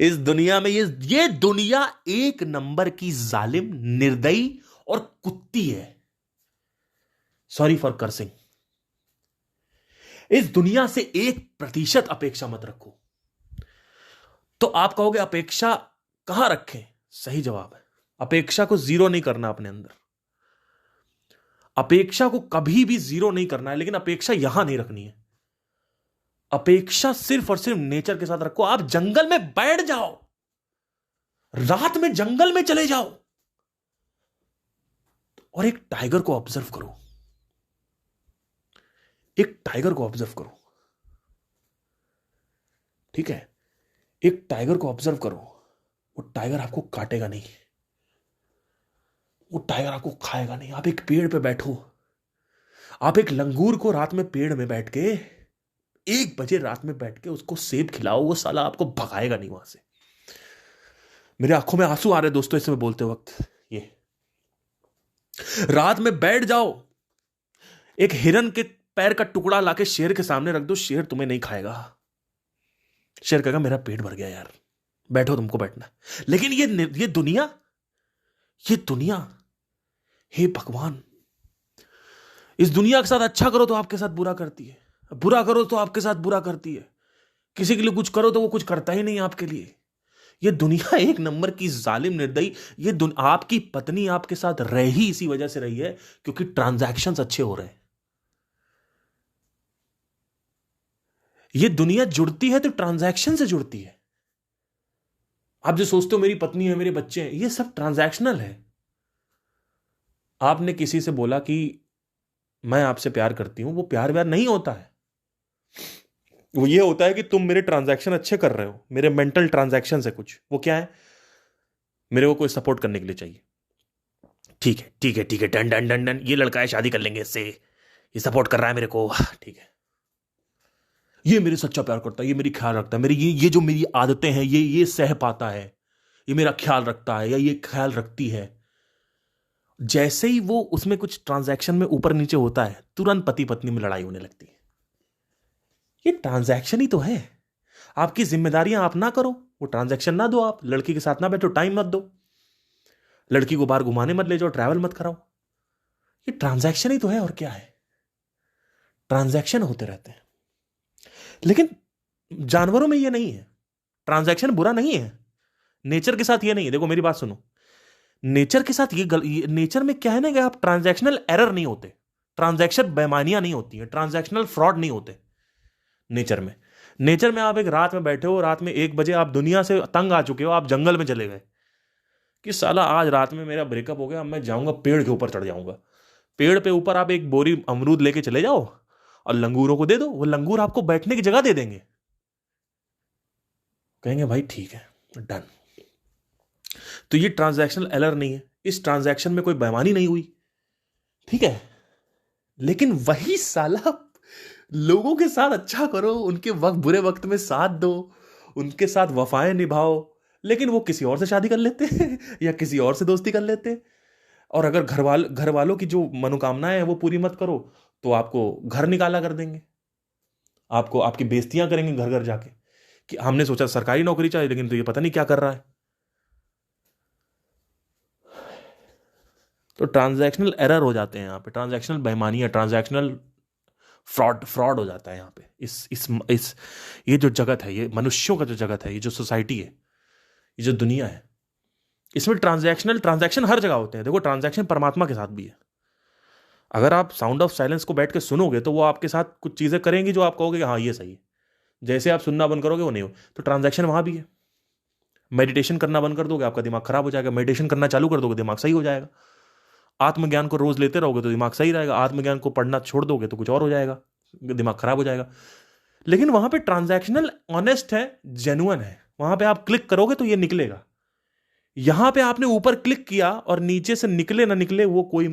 इस दुनिया में ये दुनिया एक नंबर की जालिम, निर्दयी और कुत्ती है। Sorry for cursing. इस दुनिया से 1% अपेक्षा मत रखो। तो आप कहोगे अपेक्षा कहां रखें? सही जवाब है, अपेक्षा को जीरो नहीं करना अपने अंदर। अपेक्षा को कभी भी जीरो नहीं करना है, लेकिन अपेक्षा यहां नहीं रखनी है। अपेक्षा सिर्फ और सिर्फ नेचर के साथ रखो। आप जंगल में बैठ जाओ, रात में जंगल में चले जाओ और एक टाइगर को ऑब्जर्व करो। एक टाइगर को ऑब्जर्व करो, ठीक है? एक टाइगर को ऑब्जर्व करो। वो टाइगर आपको काटेगा नहीं, वो टाइगर आपको खाएगा नहीं। आप एक पेड़ पे बैठो, आप एक लंगूर को रात में पेड़ में बैठ के 1 बजे रात में बैठ के उसको सेब खिलाओ, वो साला आपको भगाएगा नहीं वहां से। मेरे आंखों में आंसू आ रहे दोस्तों इसमें बोलते वक्त। ये रात में बैठ जाओ, एक हिरन के पैर का टुकड़ा लाके शेर के सामने रख दो, शेर तुम्हें नहीं खाएगा। शेर कहेगा मेरा पेट भर गया यार, बैठो तुमको बैठना। लेकिन ये दुनिया, हे भगवान, इस दुनिया के साथ अच्छा करो तो आपके साथ बुरा करती है, बुरा करो तो आपके साथ बुरा करती है। किसी के लिए कुछ करो तो वो कुछ करता ही नहीं आपके लिए। ये दुनिया एक नंबर की जालिम, निर्दयी। आपकी पत्नी आपके साथ रह ही इसी वजह से रही है क्योंकि ट्रांजैक्शंस अच्छे हो रहे हैं। ये दुनिया जुड़ती है तो ट्रांजैक्शन से जुड़ती है। आप जो सोचते हो मेरी पत्नी है, मेरे बच्चे हैं, ये सब ट्रांजैक्शनल है। आपने किसी से बोला कि मैं आपसे प्यार करती हूं, वो प्यार व्यार नहीं होता है। वो ये होता है कि तुम मेरे ट्रांजैक्शन अच्छे कर रहे हो, मेरे मेंटल ट्रांजैक्शन है कुछ। वो क्या है? मेरे को कोई सपोर्ट करने के लिए चाहिए। ठीक है ठीक है ठीक है, डन डन डन डन, ये लड़का है, शादी कर लेंगे इससे, ये सपोर्ट कर रहा है मेरे को, ठीक है। ये मेरे सच्चा प्यार करता है, ये मेरी ख्याल रखता है, मेरी ये जो मेरी आदतें हैं ये सह पाता है, ये मेरा ख्याल रखता है या ये ख्याल रखती है। जैसे ही वो उसमें कुछ ट्रांजैक्शन में ऊपर नीचे होता है, तुरंत पति पत्नी में लड़ाई होने लगती है। ये ट्रांजैक्शन ही तो है। आपकी जिम्मेदारियां आप ना करो, वो ट्रांजैक्शन ना दो, आप लड़की के साथ ना बैठो, टाइम मत दो, लड़की को बाहर घुमाने मत ले जाओ, ट्रैवल मत कराओ। ये ट्रांजैक्शन ही तो है, और क्या है? ट्रांजैक्शन होते रहते हैं। लेकिन जानवरों में ये नहीं है। ट्रांजैक्शन बुरा नहीं है, नेचर के साथ ये नहीं है। देखो मेरी बात सुनो, नेचर के साथ ये नेचर में क्या है ना कि आप ट्रांजैक्शनल एरर नहीं होते, ट्रांजैक्शन बेईमानियां नहीं होती हैं, ट्रांजैक्शनल फ्रॉड नहीं होते नेचर में आप एक रात में बैठे हो, रात में 1 बजे आप दुनिया से तंग आ चुके हो, आप जंगल में चले गए कि साला आज रात में मेरा ब्रेकअप हो गया, अब मैं जाऊंगा पेड़ के ऊपर चढ़ जाऊंगा। पेड़ पे ऊपर आप एक बोरी अमरूद लेके चले जाओ और लंगूरों को दे दो, वो लंगूर आपको बैठने की जगह दे देंगे, कहेंगे भाई ठीक है, डन। तो ये ट्रांजैक्शनल एरर नहीं है, इस ट्रांजैक्शन में कोई बेईमानी नहीं हुई, ठीक है। लेकिन वही साला लोगों के साथ अच्छा करो, उनके बुरे वक्त में साथ दो, उनके साथ वफाएं निभाओ, लेकिन वो किसी और से शादी कर लेते हैं या किसी और से दोस्ती कर लेते हैं। और अगर घर वालों की जो मनोकामनाएं हैं वो पूरी मत करो तो आपको घर निकाला कर देंगे, आपको आपकी बेइज्जतियां करेंगे घर घर जाके कि हमने सोचा सरकारी नौकरी चाहिए लेकिन तो ये पता नहीं क्या कर रहा है। तो ट्रांजैक्शनल एरर हो जाते हैं यहाँ पे, ट्रांजैक्शनल बेईमानी है, ट्रांजैक्शनल फ्रॉड हो जाता है यहाँ पे। इस ये जो जगत है, ये मनुष्यों का जो जगत है, ये जो सोसाइटी है, ये जो दुनिया है, इसमें ट्रांजैक्शन हर जगह होते हैं। देखो ट्रांजैक्शन परमात्मा के साथ भी है। अगर आप साउंड ऑफ साइलेंस को बैठ के सुनोगे तो वो आपके साथ कुछ चीजें करेंगी जो आप कहोगे कि हाँ ये सही है, जैसे आप सुनना बंद करोगे वो नहीं हो। तो ट्रांजैक्शन वहां भी है। मेडिटेशन करना बंद कर दोगे आपका दिमाग खराब हो जाएगा, मेडिटेशन करना चालू कर दोगे दिमाग सही हो जाएगा। आत्मज्ञान को रोज लेते रहोगे तो दिमाग सही रहेगा, आत्मज्ञान को पढ़ना छोड़ दोगे तो कुछ और हो जाएगा, दिमाग खराब हो जाएगा। लेकिन वहां पे ट्रांजैक्शनल ऑनेस्ट है, जेन्युइन है, वहां पे आप क्लिक करोगे तो ये निकलेगा। यहां पे आपने ऊपर क्लिक किया और नीचे से निकले ना निकले वो कोई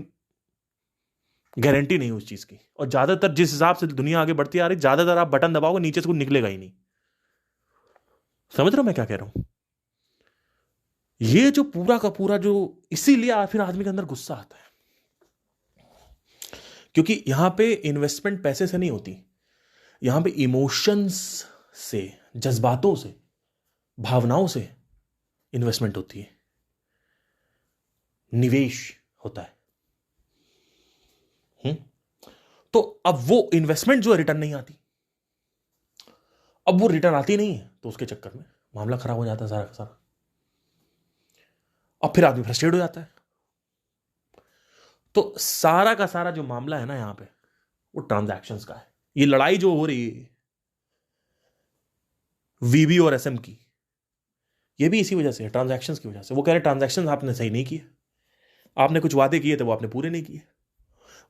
गारंटी नहीं उस चीज की। और ज्यादातर जिस हिसाब से दुनिया आगे बढ़ती आ रही, ज्यादातर आप बटन दबाओगे नीचे से कुछ निकलेगा ही नहीं। समझ रहे हो मैं क्या कह रहा हूं? ये जो पूरा का पूरा जो, इसीलिए फिर आदमी के अंदर गुस्सा आता है, क्योंकि यहां पे इन्वेस्टमेंट पैसे से नहीं होती, यहां पे इमोशंस से, जज्बातों से, भावनाओं से इन्वेस्टमेंट होती है, निवेश होता है। तो अब वो इन्वेस्टमेंट जो है रिटर्न नहीं आती, अब वो रिटर्न आती नहीं है, तो उसके चक्कर में मामला खराब हो जाता है सारा का सारा, और फिर आदमी फ्रस्ट्रेट हो जाता है। तो सारा का सारा जो मामला है ना यहां पे, वो ट्रांजैक्शंस का है। ये लड़ाई जो हो रही है वीबी और एसएम की, ये भी इसी वजह से है, ट्रांजैक्शंस की वजह से। वो कह रहे ट्रांजैक्शंस आपने सही नहीं किए, आपने कुछ वादे किए थे वो आपने पूरे नहीं किए।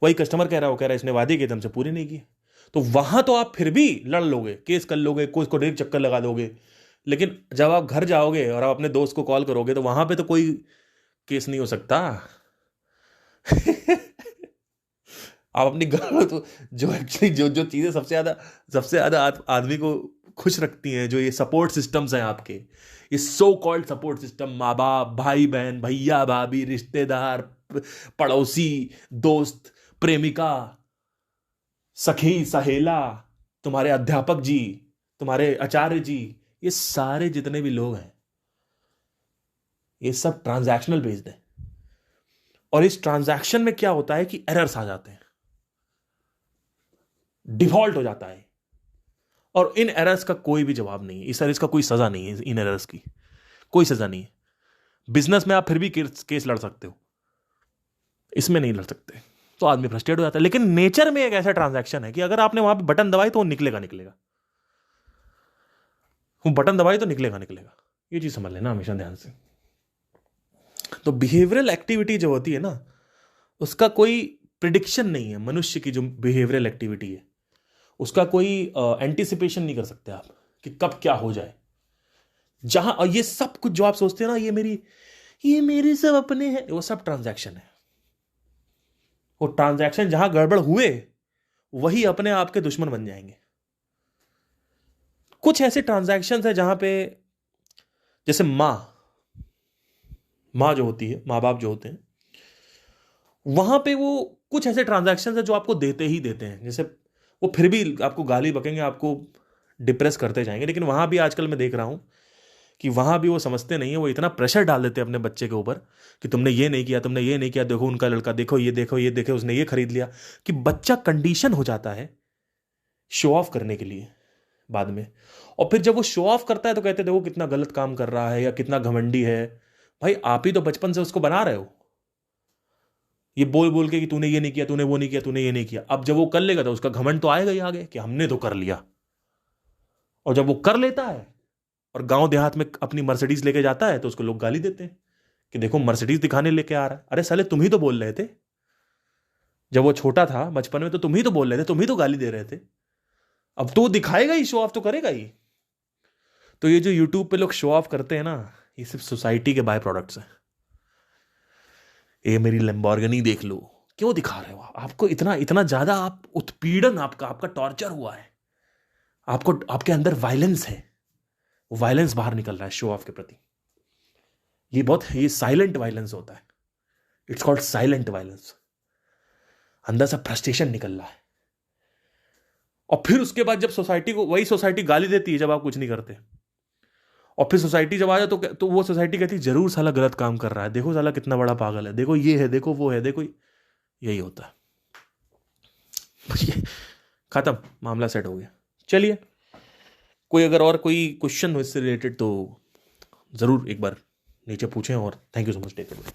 वही कस्टमर कह रहा है, वो कह रहा है इसने वादे किए थे हमसे पूरे नहीं किए। तो वहां तो आप फिर भी लड़ लोगे, केस कर लोगे, कोई को डेढ़ चक्कर लगा दोगे, लेकिन जब आप घर जाओगे और आप अपने दोस्त को कॉल करोगे तो वहां पे तो कोई केस नहीं हो सकता। आप अपनी घर तो, जो एक्चुअली जो जो चीजें सबसे ज्यादा आदमी को खुश रखती हैं, जो ये सपोर्ट सिस्टम्स हैं आपके, ये सो कॉल्ड सपोर्ट सिस्टम, माँ बाप, भाई बहन, भैया भाभी, रिश्तेदार, पड़ोसी, दोस्त, प्रेमिका, सखी, सहेला, तुम्हारे अध्यापक जी, तुम्हारे आचार्य जी, ये सारे जितने भी लोग हैं, ये सब ट्रांजैक्शनल बेस्ड है। और इस ट्रांजैक्शन में क्या होता है कि एरर्स आ जाते हैं, डिफॉल्ट हो जाता है, और इन एरर्स का कोई भी जवाब नहीं है, इस एरर्स का कोई सजा नहीं है, इन एरर्स की कोई सजा नहीं है। बिजनेस में आप फिर भी केस लड़ सकते हो, इसमें नहीं लड़ सकते, तो आदमी फ्रस्ट्रेट हो जाता है। लेकिन नेचर में एक ऐसा ट्रांजैक्शन है कि अगर आपने वहां पे बटन दबाई तो वो निकलेगा निकलेगा, वो बटन दबाई तो निकलेगा निकलेगा, ये चीज समझ लेना हमेशा ध्यान से। तो बिहेवियरल एक्टिविटी जो होती है ना, उसका कोई प्रिडिक्शन नहीं है। मनुष्य की जो बिहेवियरल एक्टिविटी है उसका कोई एंटिसिपेशन नहीं कर सकते आप कि कब क्या हो जाए। जहां, और ये सब कुछ जो आप सोचते हैं ना, ये मेरे सब अपने हैं, वो सब ट्रांजैक्शन है। वो ट्रांजैक्शन जहां गड़बड़ हुए वही अपने आप के दुश्मन बन जाएंगे। कुछ ऐसे ट्रांजैक्शंस है जहां पे, जैसे माँ जो होती है, माँ बाप जो होते हैं, वहां पे वो कुछ ऐसे ट्रांजैक्शंस है जो आपको देते ही देते हैं। जैसे वो फिर भी आपको गाली बकेंगे, आपको डिप्रेस करते जाएंगे, लेकिन वहां भी आजकल मैं देख रहा हूं कि वहां भी वो समझते नहीं है, वो इतना प्रेशर डाल देते हैं अपने बच्चे के ऊपर कि तुमने ये नहीं किया, तुमने ये नहीं किया, देखो उनका लड़का, देखो ये, देखो ये, देखो उसने ये खरीद लिया, कि बच्चा कंडीशन हो जाता है शो ऑफ करने के लिए बाद में। और फिर जब वो शो ऑफ करता है तो कहते हैं देखो कितना गलत काम कर रहा है या कितना घमंडी है। भाई आप ही तो बचपन से उसको बना रहे हो, ये बोल बोल के कि तूने ये नहीं किया, तूने वो नहीं किया, तूने ये नहीं किया। अब जब वो कर लेगा तो उसका घमंड तो आएगा ही आगे कि हमने तो कर लिया। और जब वो कर लेता है और गांव देहात में अपनी मर्सिडीज लेके जाता है तो उसको लोग गाली देते हैं कि देखो मर्सिडीज दिखाने लेके आ रहा है। अरे साले तुम ही तो बोल रहे थे, जब वो छोटा था बचपन में तो तुम ही तो बोल रहे थे, तुम ही तो गाली दे रहे थे। अब तो वो दिखाएगा ही, शो ऑफ तो करेगा ही। तो ये जो यूट्यूब पे लोग शो ऑफ करते हैं ना, ये सिर्फ सोसाइटी के बाय प्रोडक्ट्स हैं। ये मेरी लैम्बोर्गिनी देख लो, क्यों दिखा रहे हो आपको इतना इतना ज्यादा, आप उत्पीड़न, आपका आपका टॉर्चर हुआ है, आपको, आपके अंदर वायलेंस है, वो वायलेंस बाहर निकल रहा है शो ऑफ के प्रति। ये साइलेंट वायलेंस होता है, इट्स कॉल्ड साइलेंट वायलेंस। अंदर से फ्रस्ट्रेशन निकल रहा है। और फिर उसके बाद जब सोसाइटी को, वही सोसाइटी गाली देती है जब आप कुछ नहीं करते, और फिर सोसाइटी जब आ जाए तो वो सोसाइटी कहती है जरूर साला गलत काम कर रहा है, देखो साला कितना बड़ा पागल है, देखो ये है, देखो वो है, देखो यही होता है। खत्म, मामला सेट हो गया। चलिए, कोई अगर और कोई क्वेश्चन हो इससे रिलेटेड तो जरूर एक बार नीचे पूछें, और thank you so much, take care.